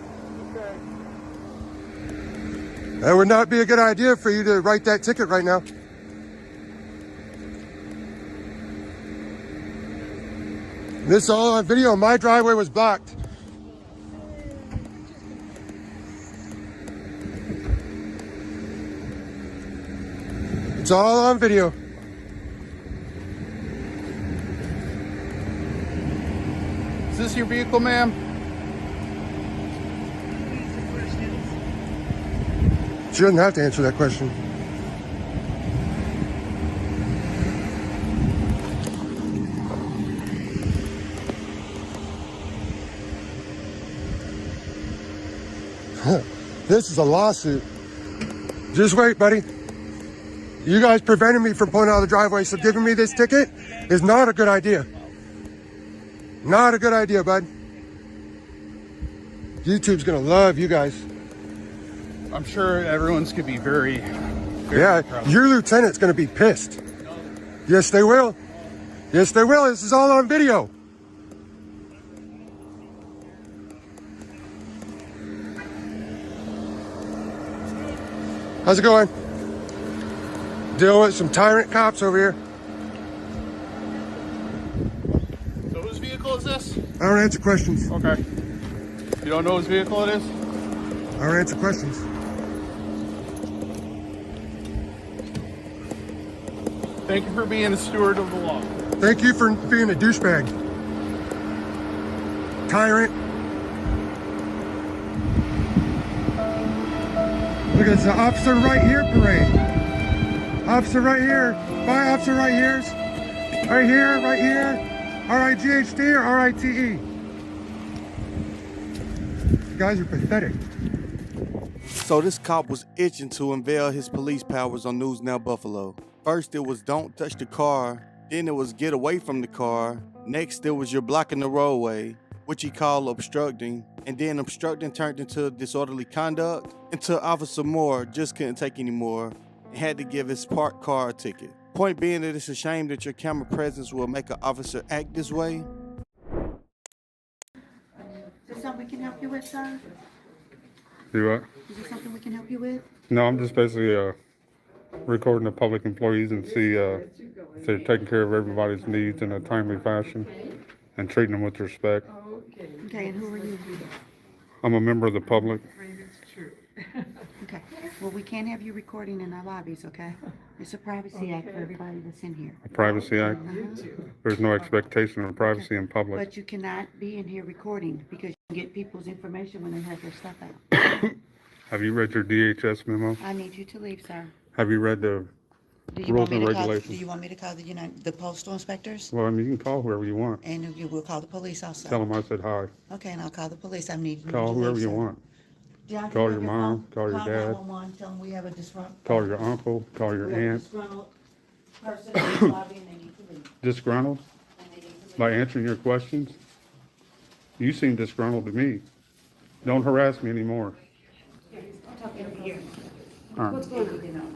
Speaker 14: Okay.
Speaker 12: That would not be a good idea for you to write that ticket right now. This is all on video. My driveway was blocked. It's all on video.
Speaker 15: your vehicle, ma'am?
Speaker 12: She doesn't have to answer that question. This is a lawsuit. Just wait, buddy. You guys prevented me from pulling out of the driveway, so giving me this ticket is not a good idea. Not a good idea, bud. YouTube's gonna love you guys.
Speaker 15: I'm sure everyone's gonna be very
Speaker 12: Yeah,
Speaker 15: proud.
Speaker 12: your lieutenant's gonna be pissed. Yes, they will. Yes, they will. This is all on video. How's it going? Dealing with some tyrant cops over here.
Speaker 15: So whose vehicle is this?
Speaker 12: I don't answer questions.
Speaker 15: Okay. You don't know whose vehicle it is?
Speaker 12: I don't answer questions.
Speaker 15: Thank you for being a steward of the law.
Speaker 12: Thank you for being a douchebag. Tyrant. Look, it's the officer right here parade. Officer right here. Bye, officer right here. Right here, right here. R-I-G-H-T or R-I-T-E? You guys are pathetic.
Speaker 11: So this cop was itching to unveil his police powers on News Now Buffalo. First it was don't touch the car, then it was get away from the car, next it was you're blocking the roadway, which he called obstructing, and then obstructing turned into disorderly conduct, until Officer Moore just couldn't take anymore and had to give his parked car a ticket. Point being that it's a shame that your camera presence will make an officer act this way.
Speaker 16: Is there something we can help you with, sir?
Speaker 17: Do what?
Speaker 16: Is there something we can help you with?
Speaker 17: No, I'm just basically recording the public employees and see if they're taking care of everybody's needs in a timely fashion and treating them with respect.
Speaker 16: Okay, and who are you?
Speaker 17: I'm a member of the public.
Speaker 16: Okay, well, we can't have you recording in our lobbies, okay? It's a privacy act for everybody that's in here.
Speaker 17: A Privacy Act. There's no expectation of privacy in public.
Speaker 16: But you cannot be in here recording because you can get people's information when they have their stuff out.
Speaker 17: Have you read your DHS memo?
Speaker 16: I need you to leave, sir.
Speaker 17: Have you read the
Speaker 16: Do you
Speaker 17: rules
Speaker 16: want me
Speaker 17: and
Speaker 16: to call? Do
Speaker 17: regulations?
Speaker 16: you want me to call the postal inspectors?
Speaker 17: Well, I mean, you can call whoever you want.
Speaker 16: And you will call the police also.
Speaker 17: Tell them I said hi.
Speaker 16: Okay, and I'll call the police. I need you
Speaker 17: Call
Speaker 16: to
Speaker 17: whoever
Speaker 16: leave,
Speaker 17: you
Speaker 16: sir.
Speaker 17: want.
Speaker 16: John,
Speaker 17: Call
Speaker 16: you
Speaker 17: your
Speaker 16: have
Speaker 17: mom,
Speaker 16: phone?
Speaker 17: call your dad.
Speaker 16: 911, tell them we have a disrupt.
Speaker 17: Call your uncle, call your
Speaker 16: We have a
Speaker 17: aunt.
Speaker 16: disgruntled person in the lobby and they need to leave.
Speaker 17: Disgruntled? By answering your questions? You seem disgruntled to me. Don't harass me anymore.
Speaker 16: Talk over here.
Speaker 17: All right.
Speaker 16: What's going on?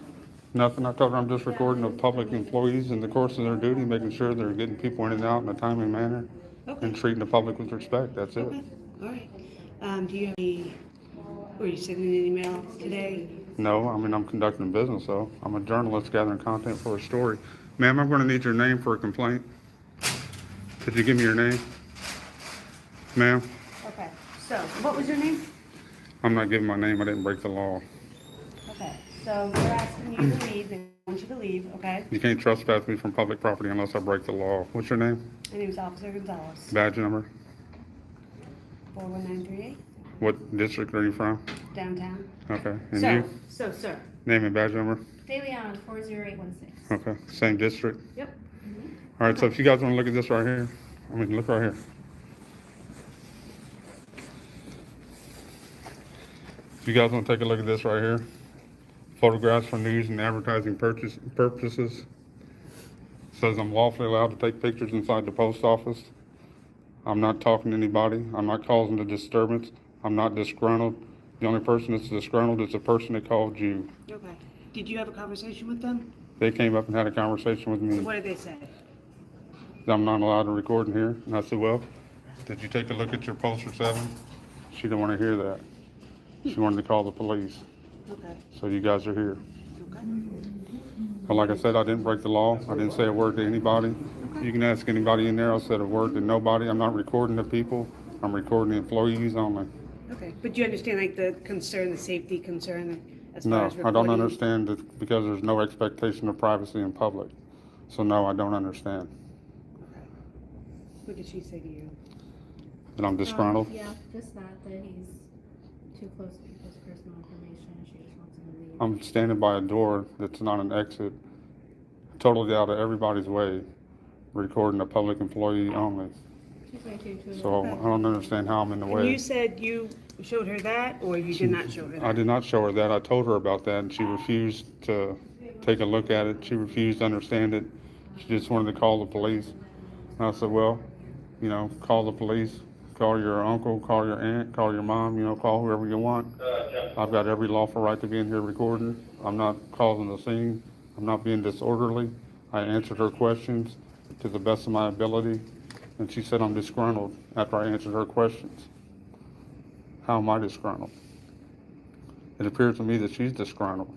Speaker 17: Nothing. I told her I'm just recording the public employees in the course of their duty, making sure they're getting people in and out in a timely manner and treating the public with respect. That's it.
Speaker 16: Okay, all right. Do you have any, were you sending an email today?
Speaker 17: No, I mean, I'm conducting business, though. I'm a journalist gathering content for a story. Ma'am, I'm going to need your name for a complaint. Could you give me your name? Ma'am,
Speaker 16: Okay, so what was your name?
Speaker 17: I'm not giving my name. I didn't break the law.
Speaker 16: Okay, so they're asking you to leave, they want you to leave, okay?
Speaker 17: You can't trespass me from public property unless I break the law. What's your name?
Speaker 16: My name is Officer Gonzalez,
Speaker 17: Badge number?
Speaker 16: 41938,
Speaker 17: What district are you from?
Speaker 16: downtown.
Speaker 17: Okay. And you?
Speaker 16: So, sir.
Speaker 17: Name and badge number?
Speaker 13: DeLeon 40816.
Speaker 17: Okay. Same district?
Speaker 16: Yep.
Speaker 17: All right, so if you guys want to look at this right here, I mean, look right here. If you guys want to take a look at this right here, photographs for news and advertising purposes. Says I'm lawfully allowed to take pictures inside the post office. I'm not talking to anybody. I'm not causing a disturbance. I'm not disgruntled. The only person that's disgruntled is the person that called you.
Speaker 16: Okay. Did you have a conversation with them?
Speaker 17: They came up and had a conversation with
Speaker 16: So
Speaker 17: me.
Speaker 16: what did they say?
Speaker 17: I'm not allowed to record in here. And I said, well, did you take a look at your Pulsar 7? She didn't want to hear that. She wanted to call the police.
Speaker 16: Okay.
Speaker 17: So you guys are here.
Speaker 16: Okay.
Speaker 17: But like I said, I didn't break the law. I didn't say a word to anybody. You can ask anybody in there. I said a word to nobody. I'm not recording the people. I'm recording the employees only.
Speaker 16: Okay, but you understand like the concern, the safety concern as far
Speaker 17: No,
Speaker 16: as
Speaker 17: I
Speaker 16: recording?
Speaker 17: don't understand it because there's no expectation of privacy in public. So no, I don't understand.
Speaker 16: What did she say to you?
Speaker 17: That I'm disgruntled?
Speaker 13: Yeah, just that he's too close to people's personal information and she just wants him to leave.
Speaker 17: I'm standing by a door that's not an exit, totally out of everybody's way, recording a public employee only. So I don't understand how I'm in the way.
Speaker 18: And you said you showed her that, or you did not show her that?
Speaker 17: I did not show her that. I told her about that, and she refused to take a look at it. She refused to understand it. She just wanted to call the police. And I said, well, you know, call the police, call your uncle, call your aunt, call your mom, you know, call whoever you want. I've got every lawful right to be in here recording. I'm not causing the scene. I'm not being disorderly. I answered her questions to the best of my ability, and she said I'm disgruntled after I answered her questions. How am I disgruntled? It appears to me that she's disgruntled.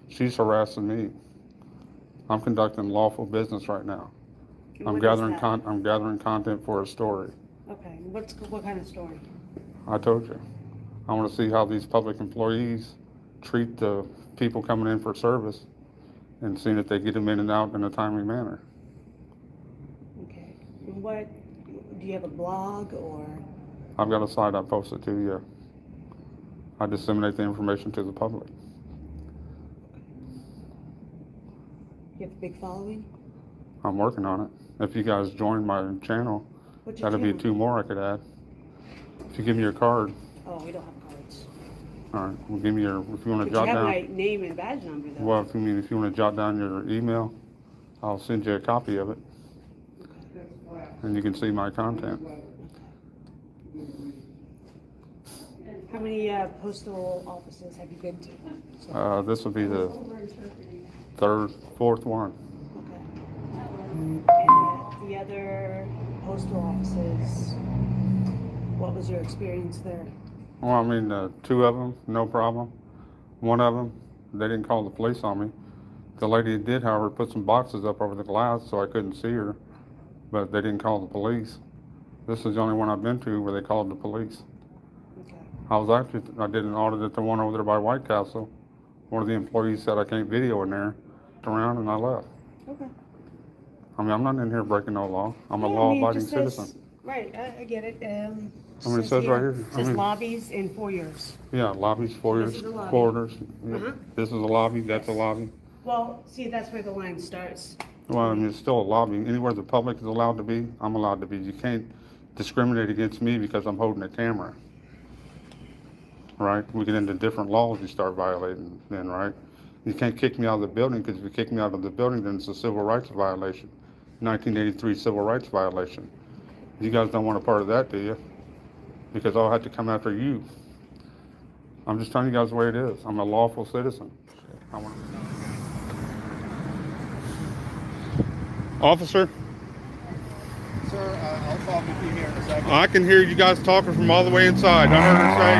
Speaker 17: She's harassing me. I'm conducting lawful business right now. I'm gathering content for a story.
Speaker 18: Okay, what kind of story?
Speaker 17: I told you. I want to see how these public employees treat the people coming in for service and seeing if they get them in and out in a timely manner.
Speaker 18: Okay. What, do you have a blog or?
Speaker 17: I've got a site I posted to you. I disseminate the information to the public.
Speaker 18: You have a big following?
Speaker 17: I'm working on it. If you guys join my channel,
Speaker 18: What's your
Speaker 17: that'll be
Speaker 18: channel?
Speaker 17: 2 more I could add. If you give me your card.
Speaker 18: Oh, we don't have cards.
Speaker 17: All right, well, give me your, if you want to
Speaker 18: But
Speaker 17: jot
Speaker 18: you have
Speaker 17: down.
Speaker 18: my name and badge number though.
Speaker 17: Well, if you want to jot down your email, I'll send you a copy of it. And you can see my content.
Speaker 18: How many postal offices have you been to?
Speaker 17: This will be the 4th one.
Speaker 18: And the other postal offices, what was your experience there?
Speaker 17: Well, I mean, 2 of them, no problem. 1 of them, they didn't call the police on me. The lady did, however, put some boxes up over the glass so I couldn't see her, but they didn't call the police. This is the only one I've been to where they called the police.
Speaker 18: Okay.
Speaker 17: I did an audit at the one over there by White Castle. One of the employees said I can't video in there, around, and I left.
Speaker 18: Okay.
Speaker 17: I mean, I'm not in here breaking no law. I'm a law-abiding citizen.
Speaker 18: Right, I get it.
Speaker 17: I mean, it says right here.
Speaker 18: It says lobbies and foyers.
Speaker 17: Yeah, lobbies, foyers,
Speaker 18: This is a lobby.
Speaker 17: corridors.
Speaker 18: Uh-huh.
Speaker 17: This is a lobby, that's a lobby.
Speaker 18: Well, see, that's where the line starts.
Speaker 17: Well, I mean, it's still a lobby. Anywhere the public is allowed to be, I'm allowed to be. You can't discriminate against me because I'm holding a camera. Right? We get into different laws you start violating then, right? You can't kick me out of the building because if you kick me out of the building, then it's a civil rights violation. 1983 civil rights violation. You guys don't want a part of that, do you? Because I'll have to come after you. I'm just telling you guys the way it is. I'm a lawful citizen. Officer?
Speaker 10: Sir, I'll talk with you here in a second.
Speaker 17: I can hear you guys talking from all the way inside. I heard her say,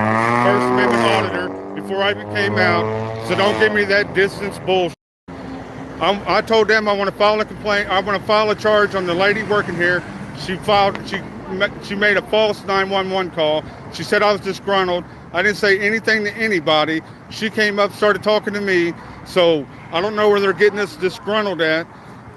Speaker 17: First Amendment auditor, before I even came out, so don't give me that distance bullshit. I told them I want to file a complaint. I want to file a charge on the lady working here. She made a false 911 call. She said I was disgruntled. I didn't say anything to anybody. She came up, started talking to me. So I don't know where they're getting this disgruntled at.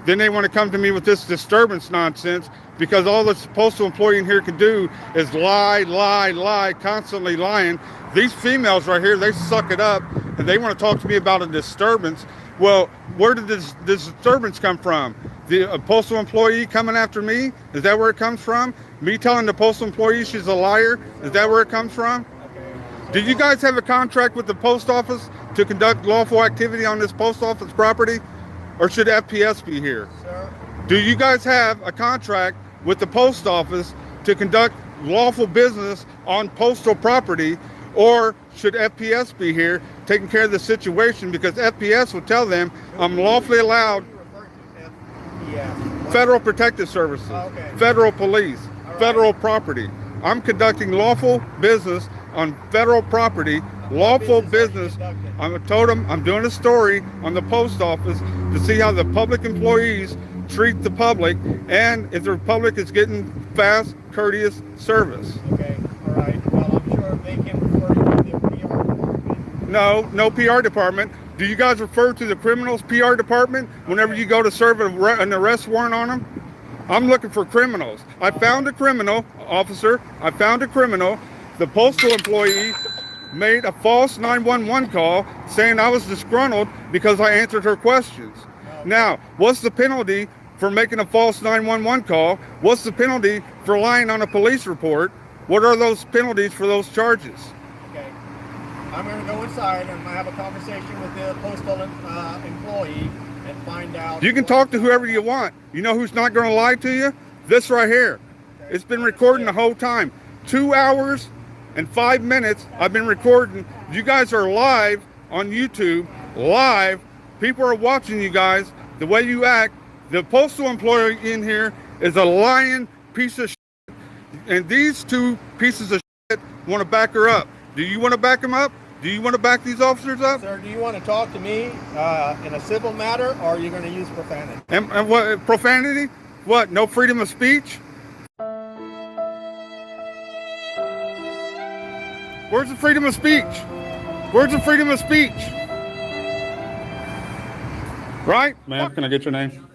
Speaker 17: Then they want to come to me with this disturbance nonsense because all the postal employee in here can do is lie, constantly lying. These females right here, they suck it up and they want to talk to me about a disturbance. Well, where did this disturbance come from? The postal employee coming after me? Is that where it comes from? Me telling the postal employee she's a liar? Is that where it comes from? Do you guys have a contract with the post office to conduct lawful activity on this post office property? Or should FPS be here?
Speaker 10: Sir?
Speaker 17: Do you guys have a contract with the post office to conduct lawful business on postal property? Or should FPS be here taking care of the situation? Because FPS will tell them I'm lawfully allowed. Federal Protective Services, Federal Police, Federal Property. I'm conducting lawful business on federal property, lawful business. I told them I'm doing a story on the post office to see how the public employees treat the public and if the public is getting fast, courteous service.
Speaker 10: Okay, all right. Well, I'm sure they can refer you to the PR department.
Speaker 17: No PR department. Do you guys refer to the criminals PR department whenever you go to serve an arrest warrant on them? I'm looking for criminals. I found a criminal, officer. I found a criminal. The postal employee made a false 911 call saying I was disgruntled because I answered her questions. Now, what's the penalty for making a false 911 call? What's the penalty for lying on a police report? What are those penalties for those charges?
Speaker 10: Okay. I'm going to go inside and I'm going to have a conversation with the postal employee and find out.
Speaker 17: You can talk to whoever you want. You know who's not going to lie to you? This right here. It's been recording the whole time. 2 hours and 5 minutes I've been recording. You guys are live on YouTube, live. People are watching you guys, the way you act. The postal employee in here is a lying piece of shit. And these two pieces of shit want to back her up. Do you want to back them up? Do you want to back these officers up?
Speaker 10: Sir, do you want to talk to me in a civil matter, or are you going to use profanity?
Speaker 17: And what, profanity? What, no freedom of speech? Where's the freedom of speech? Where's the freedom of speech? Right? Ma'am, can I get your name?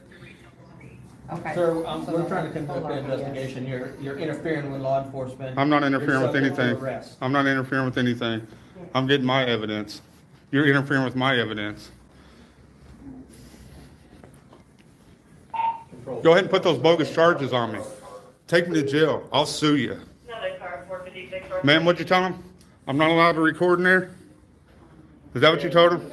Speaker 10: Okay. Sir, we're trying to conduct an investigation. You're interfering with law enforcement.
Speaker 17: I'm not interfering with anything. I'm not interfering with anything. I'm getting my evidence. You're interfering with my evidence. Go ahead and put those bogus charges on me. Take me to jail. I'll sue you. Ma'am, what'd you tell him? I'm not allowed to record in there? Is that what you told him?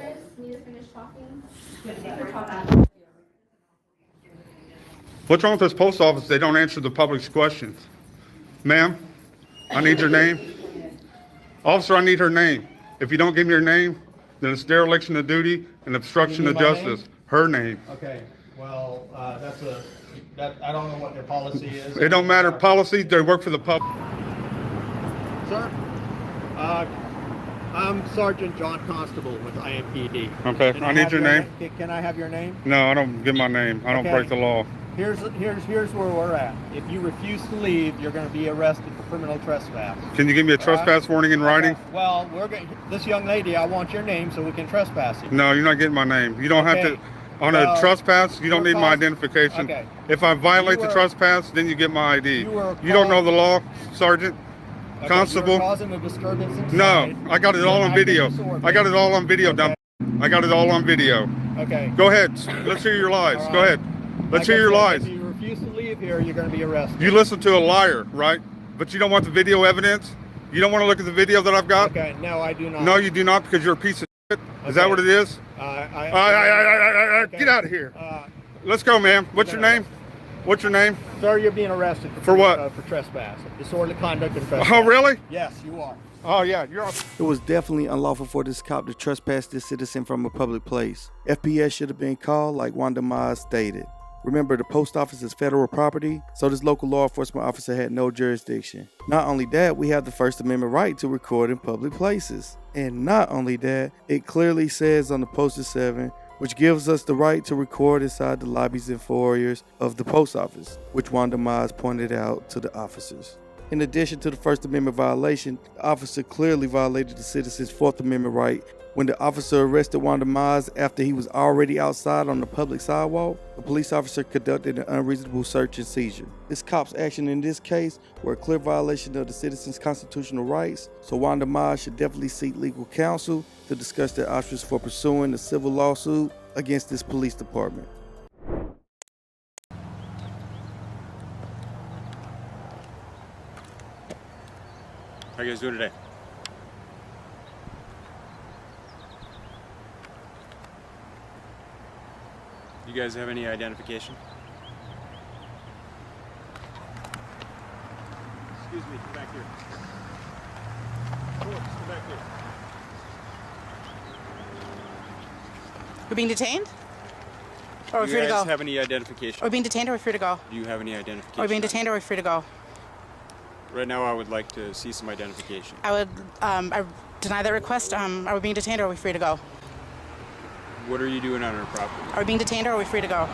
Speaker 17: What's wrong with this post office? They don't answer the public's questions. Ma'am, I need your name. Officer, I need her name. If you don't give me her name, then it's dereliction of duty and obstruction of justice. Her name.
Speaker 10: Okay. Well, I don't know what their policy is.
Speaker 17: It don't matter. Policy, they work for the public.
Speaker 10: Sir, I'm Sergeant John Constable with IMPD.
Speaker 17: Okay, I need your name.
Speaker 10: Can I have your name?
Speaker 17: No, I don't give my name. I don't break the law.
Speaker 10: Here's where we're at. If you refuse to leave, you're going to be arrested for criminal trespass.
Speaker 17: Can you give me a trespass warning in writing?
Speaker 10: Okay. Well, this young lady, I want your name so we can trespass you.
Speaker 17: No, you're not getting my name. You don't have to. On a trespass, you don't need my identification.
Speaker 10: Okay.
Speaker 17: If I violate the trespass, then you get my ID. You don't know the law, Sergeant? Constable?
Speaker 10: Causing a disturbance inside.
Speaker 17: No, I got it all on video. I got it all on video, dumb. I got it all on video.
Speaker 10: Okay.
Speaker 17: Go ahead. Let's hear your lies.
Speaker 10: Right.
Speaker 17: Go ahead. Let's hear your lies.
Speaker 10: If you refuse to leave here, you're going to be arrested.
Speaker 17: You listen to a liar, right? But you don't want the video evidence? You don't want to look at the video that I've got?
Speaker 10: Okay, no, I do not.
Speaker 17: No, you do not, because you're a piece of shit. Is that what it is? Get out of here. Let's go, ma'am. What's your name? What's your name?
Speaker 10: Sir, you're being arrested
Speaker 17: for what?
Speaker 10: For trespass, disorderly conduct and trespass.
Speaker 17: Oh, really?
Speaker 10: Yes, you are.
Speaker 17: Oh, yeah, you're.
Speaker 11: It was definitely unlawful for this cop to trespass this citizen from a public place. FPS should have been called, like Wanda Mize stated. Remember, the post office is federal property, so this local law enforcement officer had no jurisdiction. Not only that, we have the First Amendment right to record in public places. And not only that, it clearly says on the Poster 7, which gives us the right to record inside the lobbies and foyers of the post office, which Wanda Mize pointed out to the officers. In addition to the First Amendment violation, the officer clearly violated the citizen's Fourth Amendment right when the officer arrested Wanda Mize after he was already outside on the public sidewalk. The police officer conducted an unreasonable search and seizure. This cop's action in this case were a clear violation of the citizen's constitutional rights, so Wanda Mize should definitely seek legal counsel to discuss their options for pursuing a civil lawsuit against this police department.
Speaker 2: How you guys doing today? You guys have any identification? Excuse me, come back here. Come back here.
Speaker 4: We're being detained? Or are we
Speaker 2: Do
Speaker 4: free
Speaker 2: you
Speaker 4: to
Speaker 2: guys
Speaker 4: go?
Speaker 2: have any identification?
Speaker 4: Are we being detained or are we free to go?
Speaker 2: Do you have any identification?
Speaker 4: Are we being detained or are we free to go?
Speaker 2: Right now, I would like to see some identification.
Speaker 4: I would I deny that request. Are we being detained or are we free to go?
Speaker 2: What are you doing on our property?
Speaker 4: Are we being detained or are we free to go?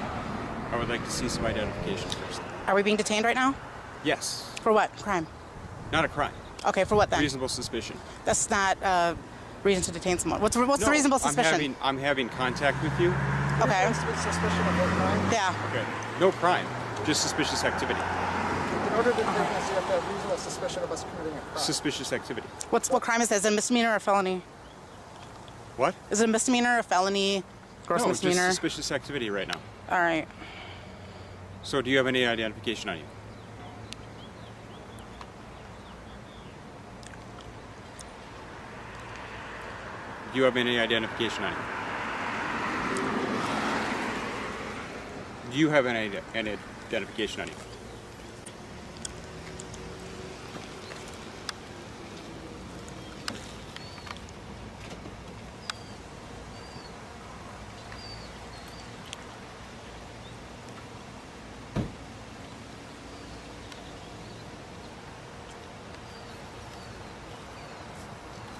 Speaker 2: I would like to see some identification first.
Speaker 4: Are we being detained right now?
Speaker 2: Yes.
Speaker 4: For what? Crime?
Speaker 2: Not a crime.
Speaker 4: Okay, for what then?
Speaker 2: Reasonable suspicion.
Speaker 4: That's not reason to detain someone. What's the reasonable suspicion?
Speaker 2: I'm having contact with you.
Speaker 4: Okay.
Speaker 10: With suspicion of what crime?
Speaker 4: Yeah.
Speaker 2: Okay. No crime.
Speaker 19: Just suspicious activity.
Speaker 20: In order to take us, you have to have reasonable suspicion of us committing a crime.
Speaker 19: Suspicious activity.
Speaker 4: What crime is that? Is it a misdemeanor or a felony?
Speaker 19: What?
Speaker 4: Is it a misdemeanor, a felony, gross misdemeanor?
Speaker 19: Just suspicious activity right now.
Speaker 4: All right.
Speaker 19: So do you have any identification on you? Do you have any identification on you? Do you have any identification on you?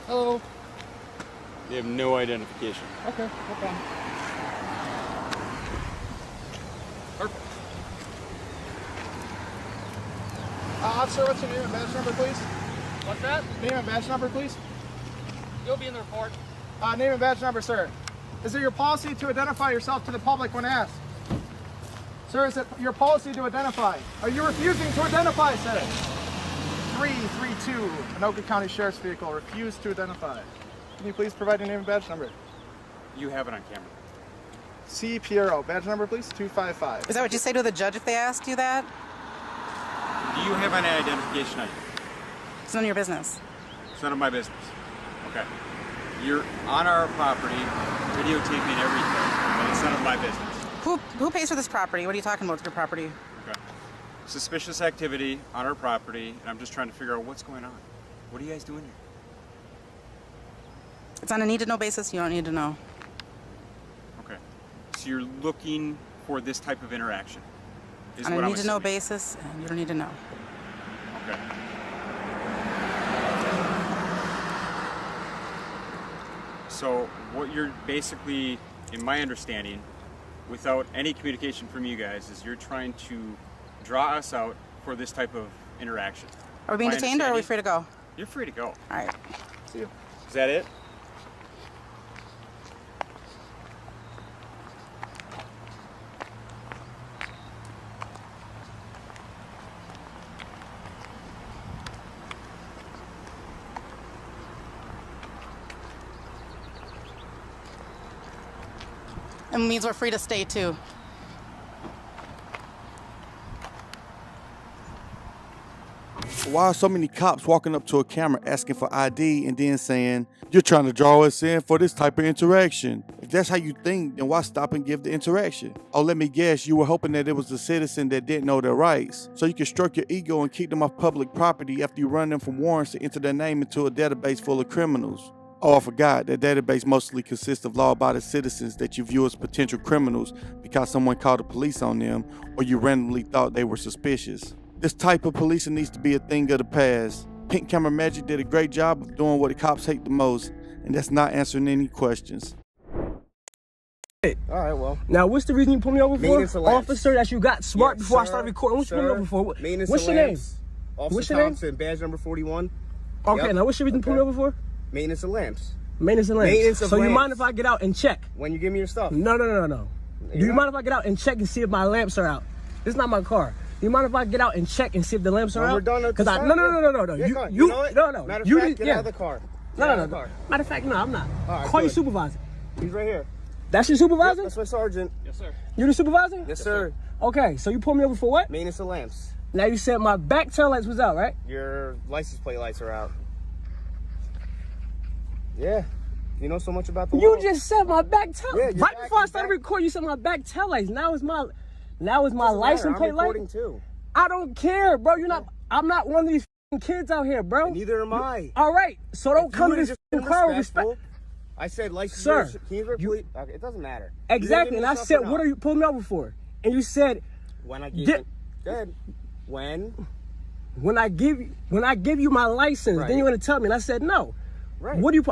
Speaker 20: Hello.
Speaker 19: You have no identification.
Speaker 20: Okay, no problem. Perfect. Officer, what's your name and badge number, please? What's that? Name and badge number, please. You'll be in the report. Name and badge number, sir. Is it your policy to identify yourself to the public when asked? Sir, is it your policy to identify? Are you refusing to identify, sir? 332, Anoka County Sheriff's Vehicle, refused to identify. Can you please provide your name and badge number?
Speaker 19: You have it on camera.
Speaker 20: C. Piero, badge number, please, 255.
Speaker 4: Is that what you say to the judge if they asked you that?
Speaker 19: Do you have any identification on you?
Speaker 4: It's none of your business.
Speaker 19: It's none of my business. Okay. You're on our property, videotaping everything, but it's none of my business.
Speaker 4: Who pays for this property? What are you talking about with your property?
Speaker 19: Okay. Suspicious activity on our property, and I'm just trying to figure out what's going on. What are you guys doing here?
Speaker 4: It's on a need-to-know basis. You don't need to know.
Speaker 19: Okay. So you're looking for this type of interaction? Is
Speaker 4: On
Speaker 19: what
Speaker 4: a
Speaker 19: I'm
Speaker 4: need-to-know
Speaker 19: assuming.
Speaker 4: basis, and you don't need to know.
Speaker 19: Okay. So what you're basically, in my understanding, without any communication from you guys, is you're trying to draw us out for this type of interaction.
Speaker 4: Are we being
Speaker 19: My
Speaker 4: detained or are we free to go?
Speaker 19: You're free to go.
Speaker 4: All right.
Speaker 20: See you.
Speaker 19: Is that it?
Speaker 4: It means we're free to stay too.
Speaker 11: Why are so many cops walking up to a camera asking for ID and then saying, you're trying to draw us in for this type of interaction? If that's how you think, then why stop and give the interaction? Oh, let me guess, you were hoping that it was a citizen that didn't know their rights, so you can stroke your ego and keep them off public property after you run them from warrants to enter their name into a database full of criminals. Oh, I forgot, that database mostly consists of law-abiding citizens that you view as potential criminals because someone called the police on them or you randomly thought they were suspicious. This type of policing needs to be a thing of the past. Pink Camera Magic did a great job of doing what the cops hate the most, and that's not answering any questions.
Speaker 21: All right, well. Now, what's the reason you pulled me over for? Officer, that you got smart before I started recording. What's you pulled me over for? What's your name?
Speaker 22: Officer Thompson, badge number 41.
Speaker 21: Okay, now what's your reason you pulled me over for?
Speaker 22: Maintenance of lamps.
Speaker 21: Maintenance of lamps.
Speaker 22: Maintenance of
Speaker 21: so
Speaker 22: lamps.
Speaker 21: You mind if I get out and check?
Speaker 22: When you give me your stuff.
Speaker 21: No. Do you mind if I get out and check and see if my lamps are out? This is not my car. Do you mind if I get out and check and see if the lamps are out?
Speaker 22: We're done.
Speaker 21: Because
Speaker 22: No.
Speaker 21: You know what? No.
Speaker 22: Matter of fact, get out of the car.
Speaker 21: No. Matter of fact, no, I'm not.
Speaker 22: All right,
Speaker 21: Call your
Speaker 22: good.
Speaker 21: supervisor.
Speaker 22: He's right here.
Speaker 21: That's your supervisor?
Speaker 22: Yep, that's my sergeant.
Speaker 21: Yes, sir. You're the supervisor?
Speaker 22: Yes, sir.
Speaker 21: Okay, so you pulled me over for what?
Speaker 22: Maintenance of lamps.
Speaker 21: Now you said my back tail lights was out, right?
Speaker 22: Your license plate lights are out. Yeah. You know so much about the
Speaker 21: You
Speaker 22: world.
Speaker 21: just said my back tail.
Speaker 22: Yeah,
Speaker 21: right
Speaker 22: your
Speaker 21: before I
Speaker 22: back-
Speaker 21: started recording, you said my back tail lights. Now is my
Speaker 22: Doesn't
Speaker 21: license
Speaker 22: matter.
Speaker 21: plate
Speaker 22: I'm
Speaker 21: light.
Speaker 22: recording too.
Speaker 21: I don't care, bro. I'm not one of these kids out here, bro.
Speaker 22: Neither am I.
Speaker 21: All right, so don't
Speaker 22: If
Speaker 21: come
Speaker 22: you
Speaker 21: to
Speaker 22: would've
Speaker 21: this
Speaker 22: just been
Speaker 21: car with
Speaker 22: respectful,
Speaker 21: respect.
Speaker 22: I said license.
Speaker 21: Sir,
Speaker 22: Can you repeat? Okay, it doesn't matter.
Speaker 21: Exactly, and I said,
Speaker 22: what
Speaker 21: what are you pulling me over for? And you said,
Speaker 22: When I give
Speaker 21: Get-
Speaker 22: you, good.
Speaker 21: when I give you my license,
Speaker 22: Right.
Speaker 21: then you're gonna tell me. And I said, no.
Speaker 22: Right.
Speaker 21: What do you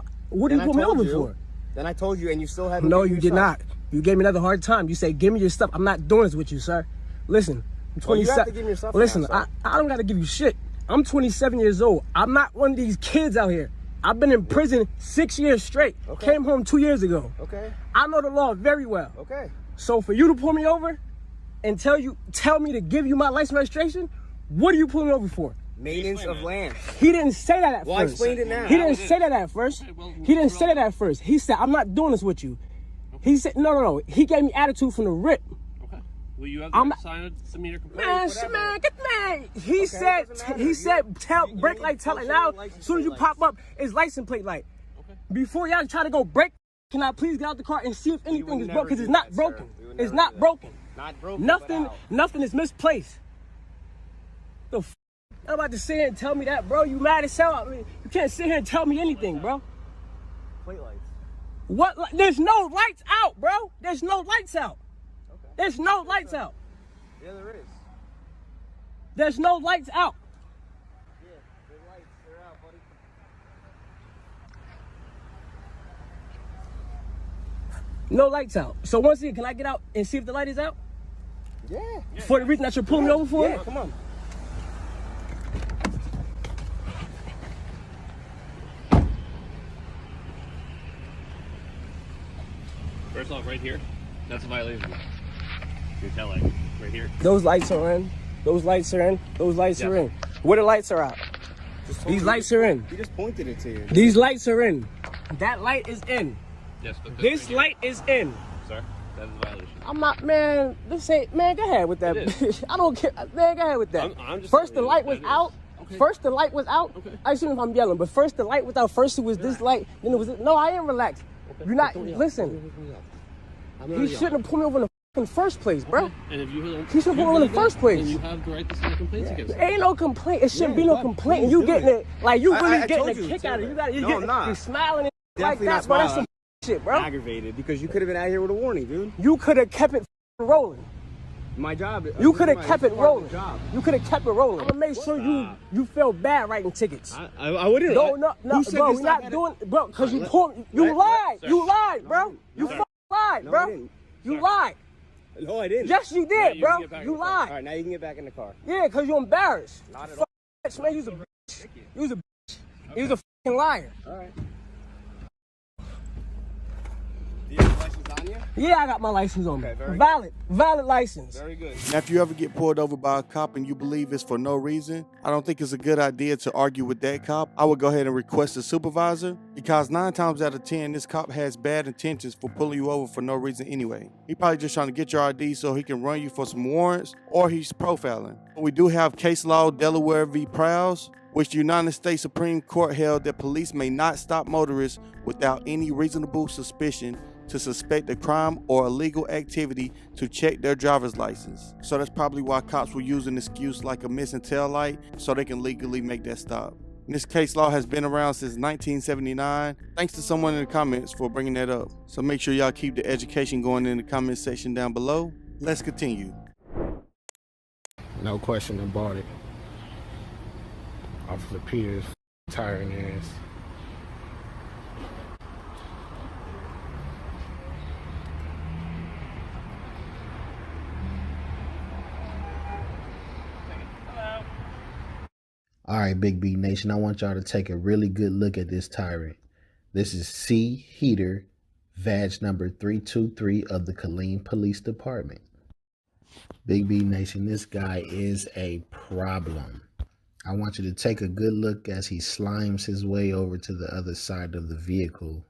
Speaker 22: Then I
Speaker 21: pull me
Speaker 22: told
Speaker 21: over
Speaker 22: you.
Speaker 21: for?
Speaker 22: Then I told you, and you still haven't.
Speaker 21: No,
Speaker 22: given
Speaker 21: you
Speaker 22: me
Speaker 21: did
Speaker 22: your
Speaker 21: not.
Speaker 22: stuff.
Speaker 21: You gave me another hard time. You said, give me your stuff. I'm not doing this with you, sir. Listen, I'm
Speaker 22: Well, you
Speaker 21: 27.
Speaker 22: have to give me your stuff
Speaker 21: Listen,
Speaker 22: now, sir.
Speaker 21: I don't got to give you shit. I'm 27 years old. I'm not one of these kids out here. I've been in prison 6 years straight.
Speaker 22: Okay.
Speaker 21: Came home 2 years ago.
Speaker 22: Okay.
Speaker 21: I know the law very well.
Speaker 22: Okay.
Speaker 21: So for you to pull me over and tell me to give you my license registration, what are you pulling me over for?
Speaker 22: Maintenance of land.
Speaker 21: He didn't say that at
Speaker 22: Well,
Speaker 21: first.
Speaker 22: I explained it now.
Speaker 21: He didn't say that at first. He didn't say that at first. He said, I'm not doing this with you. He said, no. He gave me attitude from the rip.
Speaker 7: Okay. Well, you have to sign a misdemeanor complaint.
Speaker 21: Man. He said, brake light, tell it now. As soon as you pop up, it's license plate light. Okay. Before y'all try to go break, can I please get out the car and see if anything is broken? Because it's not broken. It's not broken.
Speaker 22: Not broken.
Speaker 21: Nothing is misplaced. The f I'm about to sit here and tell me that, bro. You mad as hell? I mean, you can't sit here and tell me anything, bro.
Speaker 22: Plate lights.
Speaker 21: What? There's no lights out, bro. There's no lights out. Okay. There's no lights out.
Speaker 22: Yeah, there is.
Speaker 21: There's no lights out.
Speaker 22: Yeah, the lights, they're out, buddy.
Speaker 21: No lights out. So once again, can I get out and see if the light is out?
Speaker 22: Yeah.
Speaker 21: For the reason that you're pulling me over for?
Speaker 22: Yeah, come on.
Speaker 7: First off, right here, that's a violation. You're telling right here.
Speaker 21: Those lights are in. Those lights are in. Those lights are in. Where the lights are out? These lights are in.
Speaker 22: He just pointed it to you.
Speaker 21: These lights are in. That light is in.
Speaker 7: Yes, but
Speaker 21: this light is in.
Speaker 7: Sir, that is a violation.
Speaker 21: I'm not, man. This ain't, man. Go ahead with that. I don't care, man. Go ahead with that.
Speaker 7: I'm just
Speaker 21: first, the light was out.
Speaker 7: Okay.
Speaker 21: First, the light was out. Okay. I shouldn't if I'm yelling, but first the light was out. First it was this light. Then it was no. I ain't relaxed. Okay. You're not. Listen. He shouldn't have pulled me over in the first place, bro.
Speaker 7: Okay. And if you
Speaker 21: he should have pulled me over in the first place.
Speaker 7: Then you have the right to send complaints against him.
Speaker 21: Ain't no complaint. It shouldn't be no complaint. And you getting it like you really getting a kick out of it. You're smiling like that, bro. That's some shit, bro.
Speaker 22: Aggravated because you could have been out here with a warning, dude.
Speaker 21: You could have kept it rolling.
Speaker 22: My job.
Speaker 21: You could have kept it rolling. You could have kept it rolling. I'm gonna make sure you feel bad writing tickets.
Speaker 22: I wouldn't.
Speaker 21: No, bro. We're not doing, bro. Cause you pulled. You lied. You lied, bro. You fucking lied, bro. You lied.
Speaker 22: No, I didn't.
Speaker 21: Yes, you did, bro. You lied.
Speaker 22: All right, now you can get back in the car.
Speaker 21: Yeah, cause you're embarrassed.
Speaker 22: Not at all.
Speaker 21: Bitch, man, you was a bitch. You was a bitch. You was a fucking liar.
Speaker 22: All right. Do you have a license on you?
Speaker 21: Yeah, I got my license on me.
Speaker 22: Okay,
Speaker 21: Valid license.
Speaker 22: Very good.
Speaker 9: Now, if you ever get pulled over by a cop and you believe it's for no reason, I don't think it's a good idea to argue with that cop. I would go ahead and request a supervisor because 9 times out of 10, this cop has bad intentions for pulling you over for no reason anyway. He probably just trying to get your ID so he can run you for some warrants, or he's profiling. But we do have case law Delaware v. Prowse, which the United States Supreme Court held that police may not stop motorists without any reasonable suspicion to suspect a crime or illegal activity to check their driver's license. So that's probably why cops will use an excuse like a missing tail light so they can legally make that stop. And this case law has been around since 1979. Thanks to someone in the comments for bringing that up. So make sure y'all keep the education going in the comment section down below. Let's continue.
Speaker 8: No question about it. Officer Peters tiring ass.
Speaker 23: All right, Big B Nation, I want y'all to take a really good look at this tyrant. This is C. Heater, badge number 323 of the Killeen Police Department. Big B Nation, this guy is a problem. I want you to take a good look as he slimes his way over to the other side of the vehicle.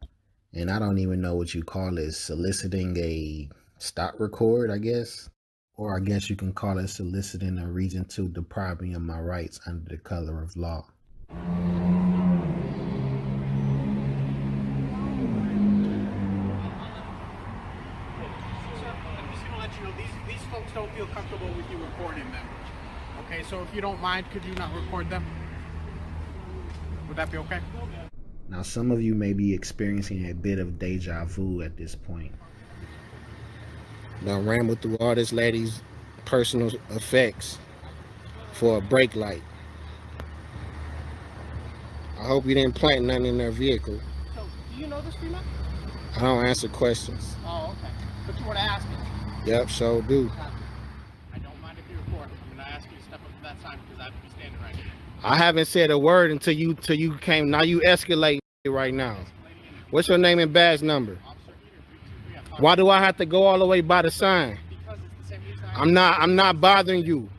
Speaker 23: And I don't even know what you call it, soliciting a stop record, I guess. Or I guess you can call it soliciting a reason to deprive me of my rights under the color of law.
Speaker 6: I'm just gonna let you know these folks don't feel comfortable with you recording them. Okay, so if you don't mind, could you not record them? Would that be okay?
Speaker 23: Now, some of you may be experiencing a bit of deja vu at this point.
Speaker 8: Now ramble through all this lady's personal effects for a brake light. I hope you didn't plant nothing in their vehicle.
Speaker 6: So, do you know this female?
Speaker 8: I don't answer questions.
Speaker 6: Oh, okay. But you were to ask me.
Speaker 8: Yep, so do.
Speaker 6: I don't mind if you record. I'm gonna ask you to step up to that sign because I have to be standing right here.
Speaker 8: I haven't said a word until you came. Now you escalate right now. What's your name and badge number? Why do I have to go all the way by the sign? I'm not bothering you.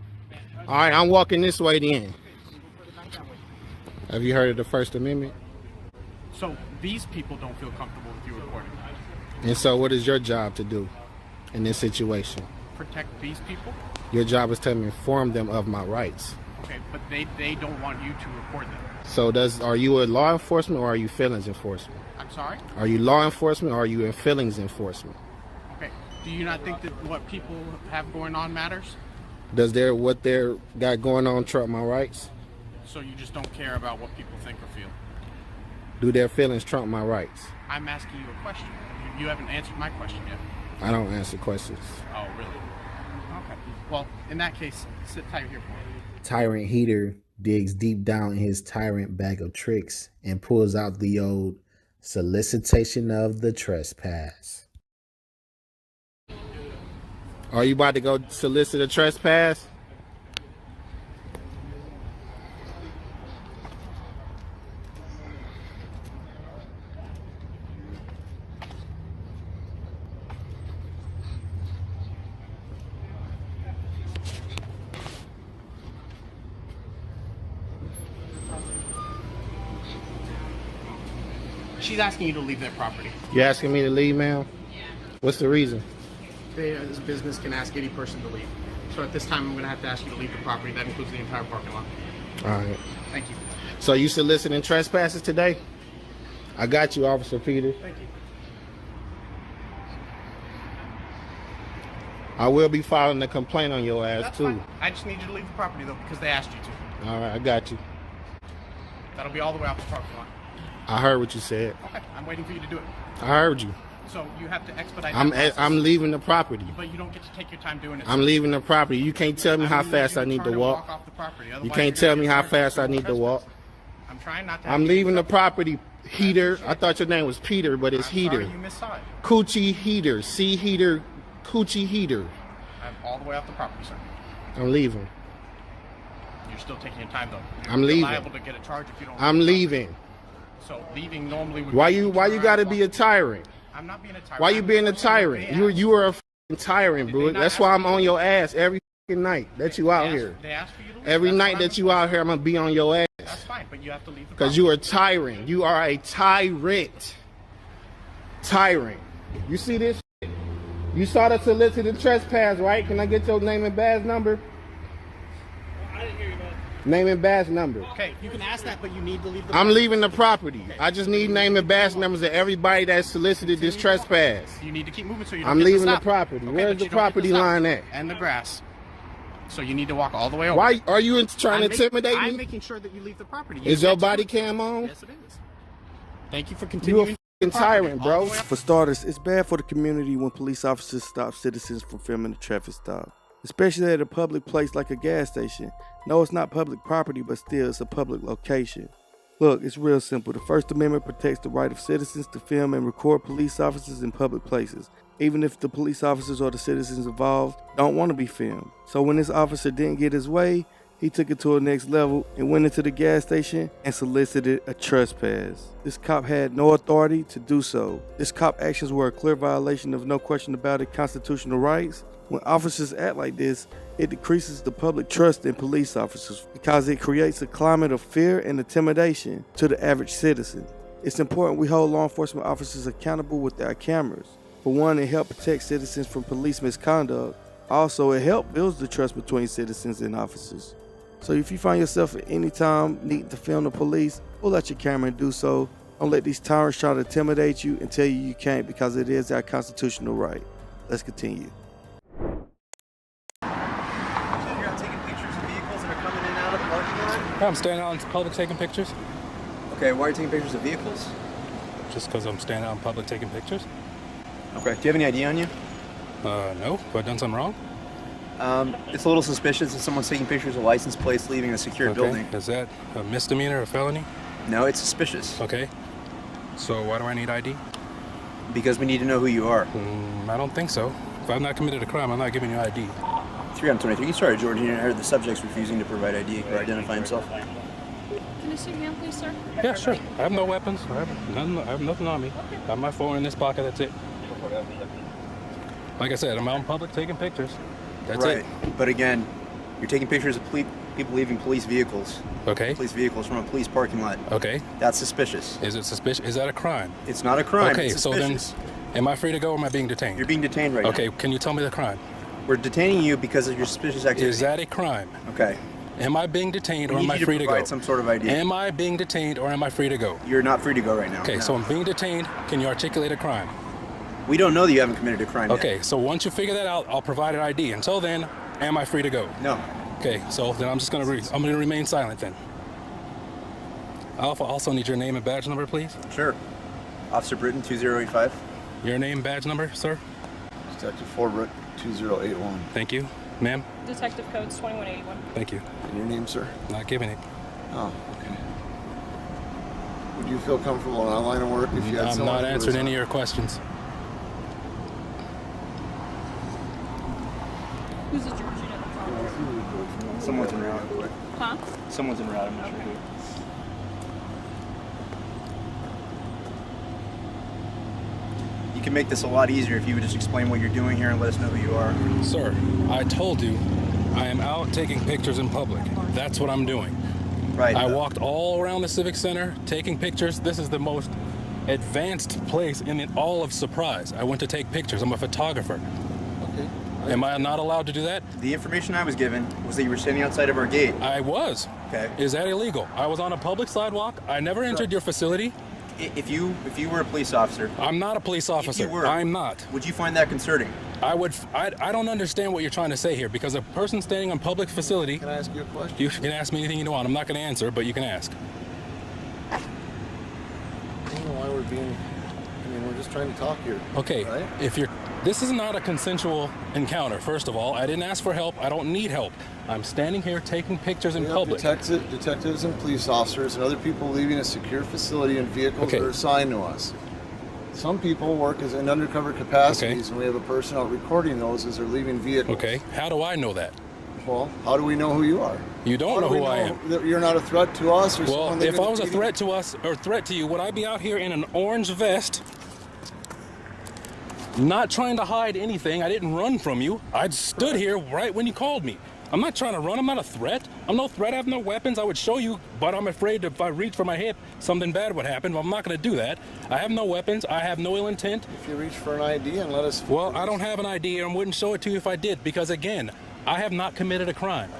Speaker 8: All right, I'm walking this way then. Have you heard of the First Amendment?
Speaker 20: So these people don't feel comfortable with you recording.
Speaker 8: And so what is your job to do in this situation?
Speaker 20: Protect these people?
Speaker 8: Your job is to inform them of my rights.
Speaker 20: Okay, but they don't want you to record them.
Speaker 8: So are you a law enforcement or are you feelings enforcement?
Speaker 20: I'm sorry?
Speaker 8: Are you law enforcement or are you in feelings enforcement?
Speaker 20: Okay. Do you not think that what people have going on matters?
Speaker 8: Does what they're got going on trump my rights?
Speaker 20: So you just don't care about what people think or feel?
Speaker 8: Do their feelings trump my rights?
Speaker 20: I'm asking you a question. You haven't answered my question yet.
Speaker 8: I don't answer questions.
Speaker 20: Oh, really? Okay. Well, in that case, sit tight here for me.
Speaker 23: Tyrant Heater digs deep down in his tyrant bag of tricks and pulls out the old solicitation of the trespass.
Speaker 8: Are you about to go solicit a trespass?
Speaker 20: She's asking you to leave their property.
Speaker 8: You asking me to leave, ma'am? What's the reason?
Speaker 20: This business can ask any person to leave. So at this time, I'm going to have to ask you to leave the property. That includes the entire parking lot.
Speaker 8: All right.
Speaker 20: Thank you.
Speaker 8: So you soliciting trespasses today? I got you, Officer Peter.
Speaker 20: Thank you.
Speaker 8: I will be filing a complaint on your ass, too.
Speaker 20: Fine. I just need you to leave the property, though, because they asked you to.
Speaker 8: All right, I got you.
Speaker 20: That'll be all the way off the parking lot.
Speaker 8: I heard what you said.
Speaker 20: Okay, I'm waiting for you to do it.
Speaker 8: I heard you.
Speaker 20: So you have to expedite that process.
Speaker 8: I'm leaving the property.
Speaker 20: But you don't get to take your time doing it.
Speaker 8: I'm leaving the property. You can't tell me how fast I need to walk. You can't tell me how fast I need to walk.
Speaker 20: I'm trying not to.
Speaker 8: I'm leaving the property, Heater. I thought your name was Peter, but it's Heater.
Speaker 20: Sorry, you missaw it.
Speaker 8: Coochie Heater. C Heater. Coochie Heater.
Speaker 20: I'm all the way off the property, sir.
Speaker 8: I'm leaving.
Speaker 20: You're still taking your time, though.
Speaker 8: I'm leaving.
Speaker 20: You're liable to get a charge if you don't.
Speaker 8: I'm leaving.
Speaker 20: So leaving normally would.
Speaker 8: Why you gotta be a tyrant?
Speaker 20: I'm not being a tyrant.
Speaker 8: Why you being a tyrant? You are a f***ing tyrant, bro. That's why I'm on your ass every f***ing night that you out here.
Speaker 20: They asked for you to leave.
Speaker 8: Every night that you out here, I'm gonna be on your ass.
Speaker 20: That's fine, but you have to leave the
Speaker 8: Because you are a tyrant. You are a tyrant. Tyrant. You see this shit? You saw the solicited trespass, right? Can I get your name and badge number?
Speaker 20: I didn't hear you, man.
Speaker 8: Name and badge number.
Speaker 20: Okay, you can ask that, but you need to leave the
Speaker 8: I'm leaving the property. I just need name and badge numbers of everybody that solicited this trespass.
Speaker 20: You need to keep moving so you don't
Speaker 8: I'm
Speaker 20: get
Speaker 8: leaving
Speaker 20: to
Speaker 8: the
Speaker 20: stop.
Speaker 8: property.
Speaker 20: Okay,
Speaker 8: Where's
Speaker 20: but
Speaker 8: the
Speaker 20: you don't get to
Speaker 8: property
Speaker 20: stop.
Speaker 8: line at?
Speaker 20: And the grass. So you need to walk all the way over.
Speaker 8: Why are you trying to intimidate me?
Speaker 20: I'm making sure that you leave the property.
Speaker 8: Is your body cam on?
Speaker 20: Yes, it is. Thank you for
Speaker 8: You a
Speaker 20: continuing.
Speaker 8: f***ing tyrant, bro.
Speaker 11: For starters, it's bad for the community when police officers stop citizens from filming a traffic stop, especially at a public place like a gas station. No, it's not public property, but still, it's a public location. Look, it's real simple. The First Amendment protects the right of citizens to film and record police officers in public places, even if the police officers or the citizens involved don't want to be filmed. So when this officer didn't get his way, he took it to a next level and went into the gas station and solicited a trespass. This cop had no authority to do so. This cop actions were a clear violation of, no question about it, constitutional rights. When officers act like this, it decreases the public trust in police officers because it creates a climate of fear and intimidation to the average citizen. It's important we hold law enforcement officers accountable with our cameras. For one, it helps protect citizens from police misconduct. Also, it helps build the trust between citizens and officers. So if you find yourself at any time needing to film the police, pull out your camera and do so. Don't let these tyrants try to intimidate you and tell you you can't, because it is our constitutional right. Let's continue.
Speaker 15: I'm standing out in public taking pictures.
Speaker 1: Okay, why are you taking pictures of vehicles?
Speaker 15: Just because I'm standing out in public taking pictures.
Speaker 1: Okay, do you have any ID on you?
Speaker 15: No. Have I done something wrong?
Speaker 1: It's a little suspicious if someone's taking pictures of license plates leaving a secured building.
Speaker 15: Is that a misdemeanor or a felony?
Speaker 1: No, it's suspicious.
Speaker 15: Okay. So why do I need ID?
Speaker 1: Because we need to know who you are.
Speaker 15: I don't think so. If I've not committed a crime, I'm not giving you ID.
Speaker 1: 323. Sorry, Georgie. I heard the subject's refusing to provide ID or identify himself.
Speaker 3: Can I see your hand, please, sir?
Speaker 15: Yeah, sure. I have no weapons. I have nothing on me. I have my phone in this pocket. That's it. Like I said, I'm out in public taking pictures.
Speaker 9: That's it.
Speaker 1: But again, you're taking pictures of people leaving police vehicles.
Speaker 9: Okay.
Speaker 1: Police vehicles from a police parking lot.
Speaker 9: Okay.
Speaker 1: That's suspicious.
Speaker 9: Is it suspicious? Is that a crime?
Speaker 1: It's not a crime.
Speaker 9: Okay,
Speaker 1: It's
Speaker 9: so then,
Speaker 1: suspicious.
Speaker 9: am I free to go or am I being detained?
Speaker 1: You're being detained right now.
Speaker 9: Okay, can you tell me the crime?
Speaker 1: We're detaining you because of your suspicious activity.
Speaker 9: Is that a crime?
Speaker 1: Okay.
Speaker 9: Am I being detained
Speaker 1: We
Speaker 9: or
Speaker 1: need
Speaker 9: am I
Speaker 1: you to
Speaker 9: free to go?
Speaker 1: provide some sort of ID.
Speaker 9: Am I being detained or am I free to go?
Speaker 1: You're not free to go right now.
Speaker 9: Okay,
Speaker 1: No.
Speaker 9: so I'm being detained. Can you articulate a crime?
Speaker 1: We don't know that you haven't committed a crime yet.
Speaker 9: Okay, so once you figure that out, I'll provide an ID. Until then, am I free to go?
Speaker 1: No.
Speaker 9: Okay, so then I'm just gonna I'm gonna remain silent then. I'll also need your name and badge number, please.
Speaker 1: Sure. Officer Britton, 2085.
Speaker 9: Your name, badge number, sir?
Speaker 11: Detective Forbrook, 2081.
Speaker 9: Thank you. Ma'am?
Speaker 3: Detective Codes 2181.
Speaker 9: Thank you.
Speaker 11: And your name, sir?
Speaker 9: Not giving it.
Speaker 11: Oh, okay. Would you feel comfortable in our line of work if you had
Speaker 9: I'm
Speaker 11: someone
Speaker 9: not
Speaker 11: who
Speaker 9: answering
Speaker 11: was-
Speaker 9: any of your questions.
Speaker 3: Who's the Georgia in the
Speaker 1: Someone's en route.
Speaker 3: Huh?
Speaker 1: Someone's en route, I'm not sure who. You can make this a lot easier if you would just explain what you're doing here and let us know who you are.
Speaker 9: Sir, I told you I am out taking pictures in public. That's what I'm doing.
Speaker 1: Right.
Speaker 9: I walked all around the Civic Center taking pictures. This is the most advanced place in all of Surprise. I went to take pictures. I'm a photographer.
Speaker 11: Okay.
Speaker 9: Am I not allowed to do that?
Speaker 1: The information I was given was that you were standing outside of our gate.
Speaker 9: I was.
Speaker 1: Okay.
Speaker 9: Is that illegal? I was on a public sidewalk. I never entered your facility.
Speaker 1: If you were a police officer.
Speaker 9: I'm not a police officer.
Speaker 1: If you were,
Speaker 9: I'm not.
Speaker 1: Would you find that concerning?
Speaker 9: I don't understand what you're trying to say here, because a person standing on public facility.
Speaker 11: Can I ask you a question?
Speaker 9: You can ask me anything you want. I'm not going to answer, but you can ask.
Speaker 11: I don't know why we're being. I mean, we're just trying to talk here.
Speaker 9: Okay.
Speaker 11: Right?
Speaker 9: This is not a consensual encounter. First of all, I didn't ask for help. I don't need help. I'm standing here taking pictures in public.
Speaker 11: Detectives and police officers and other people leaving a secure facility in vehicles that are assigned to us. Some people work in undercover capacities, and we have a person out recording those as they're leaving vehicles.
Speaker 9: Okay. How do I know that?
Speaker 11: Well, how do we know who you are?
Speaker 9: You don't know who I am.
Speaker 11: That you're not a threat to us, or
Speaker 9: Well,
Speaker 11: someone
Speaker 9: if
Speaker 11: leaving
Speaker 9: I was a
Speaker 11: PD?
Speaker 9: threat to us or threat to you, would I be out here in an orange vest? Not trying to hide anything. I didn't run from you. I stood here right when you called me. I'm not trying to run. I'm not a threat. I'm no threat. I have no weapons. I would show you, but I'm afraid if I reach for my hip, something bad would happen. Well, I'm not going to do that. I have no weapons. I have no ill intent.
Speaker 11: If you reach for an ID and let us...
Speaker 9: Well, I don't have an ID and wouldn't show it to you if I did, because again, I have not committed a crime.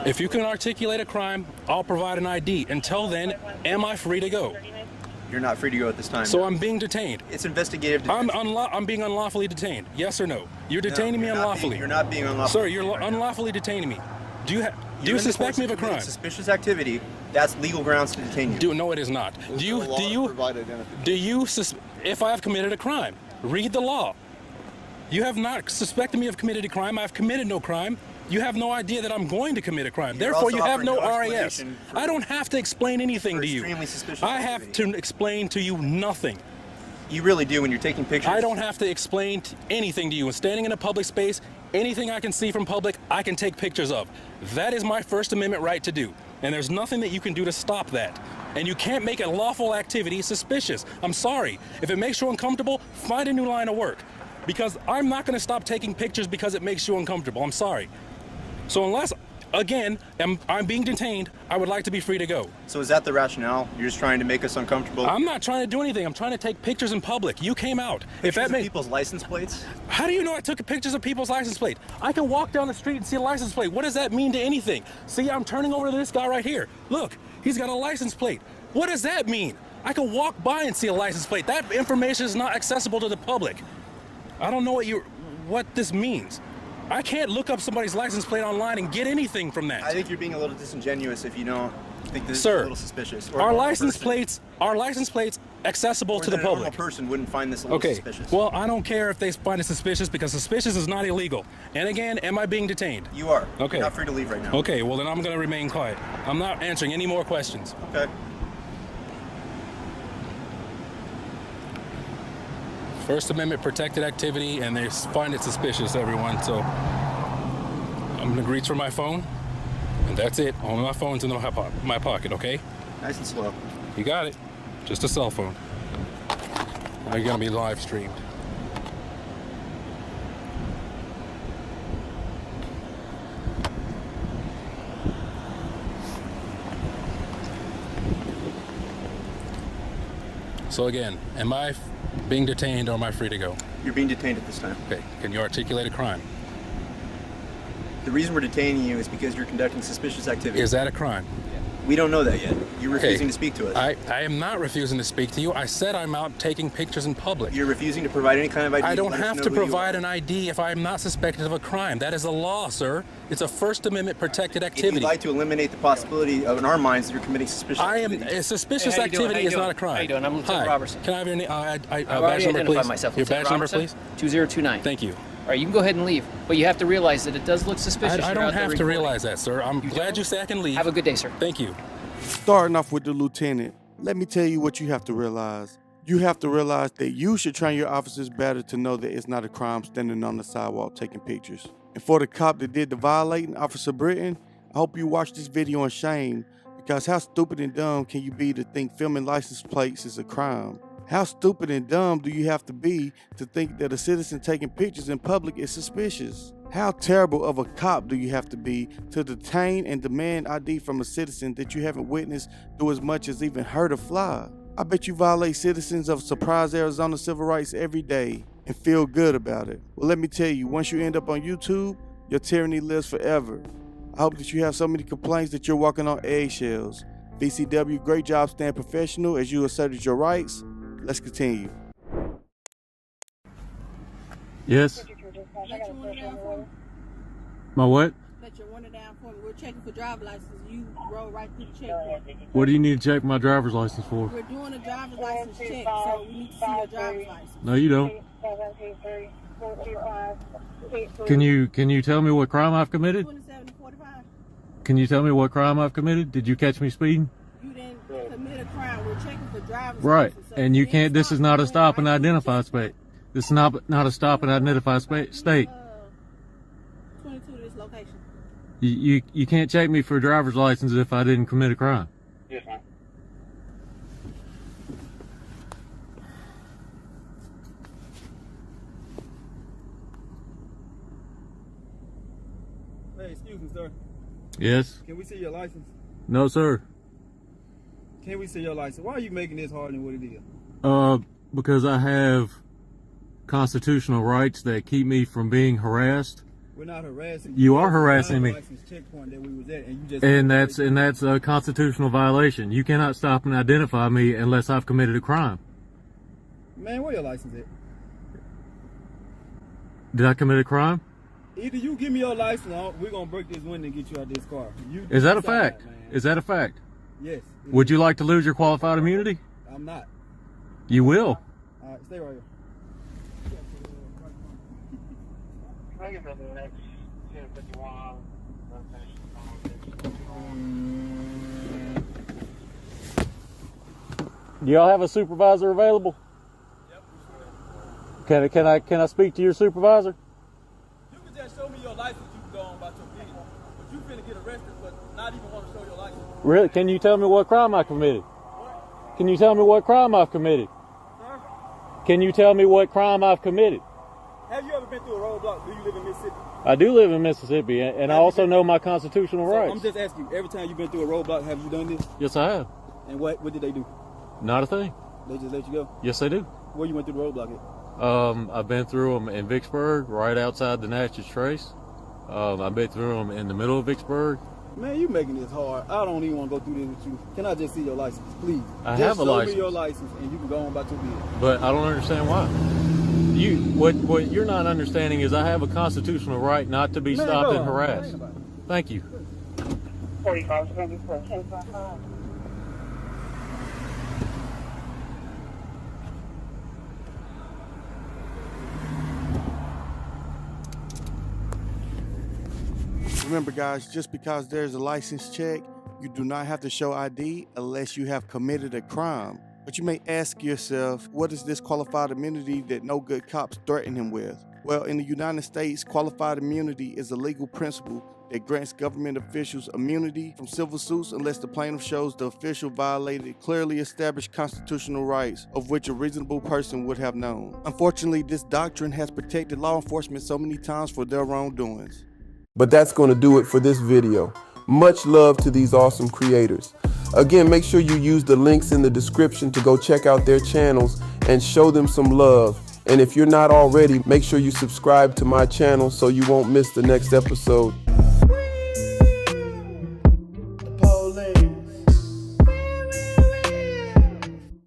Speaker 9: If you can articulate a crime, I'll provide an ID. Until then, am I free to go?
Speaker 1: You're not free to go at this time.
Speaker 9: So I'm being detained.
Speaker 1: It's investigative detention.
Speaker 9: I'm being unlawfully detained. Yes or no? You're detaining me unlawfully.
Speaker 1: You're not being unlawful.
Speaker 9: Sir, you're unlawfully detaining me. Do you suspect me of a crime?
Speaker 1: Suspicious activity. That's legal grounds to detain you.
Speaker 9: No, it is not. If I have committed a crime, read the law. You have not suspected me of committed a crime. I've committed no crime. You have no idea that I'm going to commit a crime. Therefore, you have no RAS. I don't have to explain anything to you. I have to explain to you nothing.
Speaker 1: You really do when you're taking pictures.
Speaker 9: I don't have to explain anything to you. When standing in a public space, anything I can see from public, I can take pictures of. That is my First Amendment right to do. And there's nothing that you can do to stop that. And you can't make a lawful activity suspicious. I'm sorry. If it makes you uncomfortable, find a new line of work. Because I'm not going to stop taking pictures because it makes you uncomfortable. I'm sorry. So unless, again, I'm being detained, I would like to be free to go.
Speaker 1: So is that the rationale? You're just trying to make us uncomfortable?
Speaker 9: I'm not trying to do anything. I'm trying to take pictures in public. You came out.
Speaker 1: If that makes people's license plates?
Speaker 9: How do you know I took pictures of people's license plate? I can walk down the street and see a license plate. What does that mean to anything? See, I'm turning over to this guy right here. Look, he's got a license plate. What does that mean? I can walk by and see a license plate. That information is not accessible to the public. I don't know what this means. I can't look up somebody's license plate online and get anything from that.
Speaker 1: I think you're being a little disingenuous if you don't think this is a little suspicious.
Speaker 9: Are license plates accessible to the public?
Speaker 1: A normal person wouldn't find this a little suspicious.
Speaker 9: Well, I don't care if they find it suspicious, because suspicious is not illegal. And again, am I being detained?
Speaker 1: You are.
Speaker 9: Okay.
Speaker 1: You're not free to leave right now.
Speaker 9: Okay, well then I'm going to remain quiet. I'm not answering any more questions.
Speaker 1: Okay.
Speaker 9: First Amendment protected activity, and they find it suspicious, everyone. So I'm going to reach for my phone, and that's it. Only my phone's in my pocket, okay?
Speaker 1: Nice and slow.
Speaker 9: You got it. Just a cell phone. Now you're going to be live streamed.
Speaker 5: So again, am I being detained or am I free to go?
Speaker 1: You're being detained at this time.
Speaker 5: Okay, can you articulate a crime?
Speaker 1: The reason we're detaining you is because you're conducting suspicious activity.
Speaker 5: Is that a crime?
Speaker 1: We don't know that yet. You're refusing to speak to us.
Speaker 5: I am not refusing to speak to you. I said I'm out taking pictures in public.
Speaker 1: You're refusing to provide any kind of ID.
Speaker 5: I don't have to provide an ID if I'm not suspected of a crime. That is the law, sir. It's a First Amendment protected activity.
Speaker 1: If you'd like to eliminate the possibility of, in our minds, that you're committing suspicious activity.
Speaker 5: Suspicious activity is not a crime.
Speaker 12: How you doing? I'm Lieutenant
Speaker 5: Hi.
Speaker 12: Robertson.
Speaker 5: Can I have your name?
Speaker 12: I've
Speaker 5: badge
Speaker 12: already
Speaker 5: number,
Speaker 12: identified
Speaker 5: please?
Speaker 12: myself.
Speaker 5: Your badge number,
Speaker 12: Robertson,
Speaker 5: please?
Speaker 12: 2029.
Speaker 5: Thank you.
Speaker 12: All right, you can go ahead and leave, but you have to realize that it does look suspicious.
Speaker 5: I
Speaker 12: You're
Speaker 5: don't
Speaker 12: out there
Speaker 5: have to
Speaker 12: recording.
Speaker 5: realize that, sir. I'm glad you say I can leave.
Speaker 12: Have a good day, sir.
Speaker 5: Thank you.
Speaker 11: Starting off with the lieutenant, let me tell you what you have to realize. You have to realize that you should train your officers better to know that it's not a crime standing on the sidewalk taking pictures. And for the cop that did the violating, Officer Britton, I hope you watch this video in shame, because how stupid and dumb can you be to think filming license plates is a crime? How stupid and dumb do you have to be to think that a citizen taking pictures in public is suspicious? How terrible of a cop do you have to be to detain and demand ID from a citizen that you haven't witnessed do as much as even heard a fly? I bet you violate citizens of Surprise, Arizona civil rights every day and feel good about it. Well, let me tell you, once you end up on YouTube, your tyranny lives forever. I hope that you have so many complaints that you're walking on eggshells. VCW, great job staying professional as you asserted your rights. Let's continue.
Speaker 14: Yes. My what?
Speaker 24: Let your window down for me. We're checking for driver's license. You roll right through the checkpoint.
Speaker 14: What do you need to check my driver's license for?
Speaker 24: We're doing a driver's license check, so we need to see your driver's license.
Speaker 14: No, you don't. Can you tell me what crime I've committed?
Speaker 24: 2745.
Speaker 14: Can you tell me what crime I've committed? Did you catch me speeding?
Speaker 24: You didn't commit a crime. We're checking for driver's
Speaker 14: Right.
Speaker 24: license. So
Speaker 14: And you can't. This is not a stop and identify state. This is not a stop and identify state.
Speaker 24: 22 to this location.
Speaker 14: You can't check me for a driver's license if I didn't commit a crime.
Speaker 24: Yes, ma'am.
Speaker 25: Hey, excuse me, sir.
Speaker 14: Yes.
Speaker 25: Can we see your license?
Speaker 14: No, sir.
Speaker 25: Can we see your license? Why are you making this harder than what it is?
Speaker 14: Because I have constitutional rights that keep me from being harassed.
Speaker 25: We're not harassing
Speaker 14: you. You are harassing me.
Speaker 25: Checkpoint that we was at, and you just
Speaker 14: and that's a constitutional violation. You cannot stop and identify me unless I've committed a crime.
Speaker 25: Man, where your license at?
Speaker 14: Did I commit a crime?
Speaker 25: Either you give me your license, or we're gonna break this window and get you out of this car.
Speaker 14: Is that a fact? Is that a fact?
Speaker 25: Yes.
Speaker 14: Would you like to lose your qualified immunity?
Speaker 25: I'm not.
Speaker 14: You will.
Speaker 25: All right, stay right here.
Speaker 14: Do y'all have a supervisor available? Yep. Can I speak to your supervisor?
Speaker 25: You can just show me your license. You can go on about your business. But you finna get arrested for not even want to show your license.
Speaker 14: Really? Can you tell me what crime I committed? What? Can you tell me what crime I've committed?
Speaker 25: Sir?
Speaker 14: Can you tell me what crime I've committed?
Speaker 25: Have you ever been through a roadblock? Do you live in Mississippi?
Speaker 14: I do live in Mississippi, and I also know my constitutional rights.
Speaker 25: I'm just asking you, every time you've been through a roadblock, have you done this?
Speaker 14: Yes, I have.
Speaker 25: And what did they do?
Speaker 14: Not a thing.
Speaker 25: They just let you go?
Speaker 14: Yes, they do.
Speaker 25: Where you went through the roadblock at?
Speaker 14: I've been through them in Vicksburg, right outside the Natchez Trace. I've been through them in the middle of Vicksburg.
Speaker 25: Man, you making this hard. I don't even want to go through this with you. Can I just see your license, please?
Speaker 14: I have a license.
Speaker 25: Show me your license, and you can go on about your business.
Speaker 14: But I don't understand why. What you're not understanding is I have a constitutional right not to be stopped and harassed. Thank you.
Speaker 24: 45 is going to be for 10.5.
Speaker 11: Remember, guys, just because there's a license check, you do not have to show ID unless you have committed a crime. But you may ask yourself, what is this qualified immunity that no good cops threaten him with? Well, in the United States, qualified immunity is a legal principle that grants government officials immunity from civil suits unless the plaintiff shows the official violated clearly established constitutional rights of which a reasonable person would have known. Unfortunately, this doctrine has protected law enforcement so many times for their wrongdoings.
Speaker 26: But that's going to do it for this video. Much love to these awesome creators.
Speaker 10: Again, make sure you use the links in the description to go check out their channels and show them some love. And if you're not already, make sure you subscribe to my channel so you won't miss the next episode.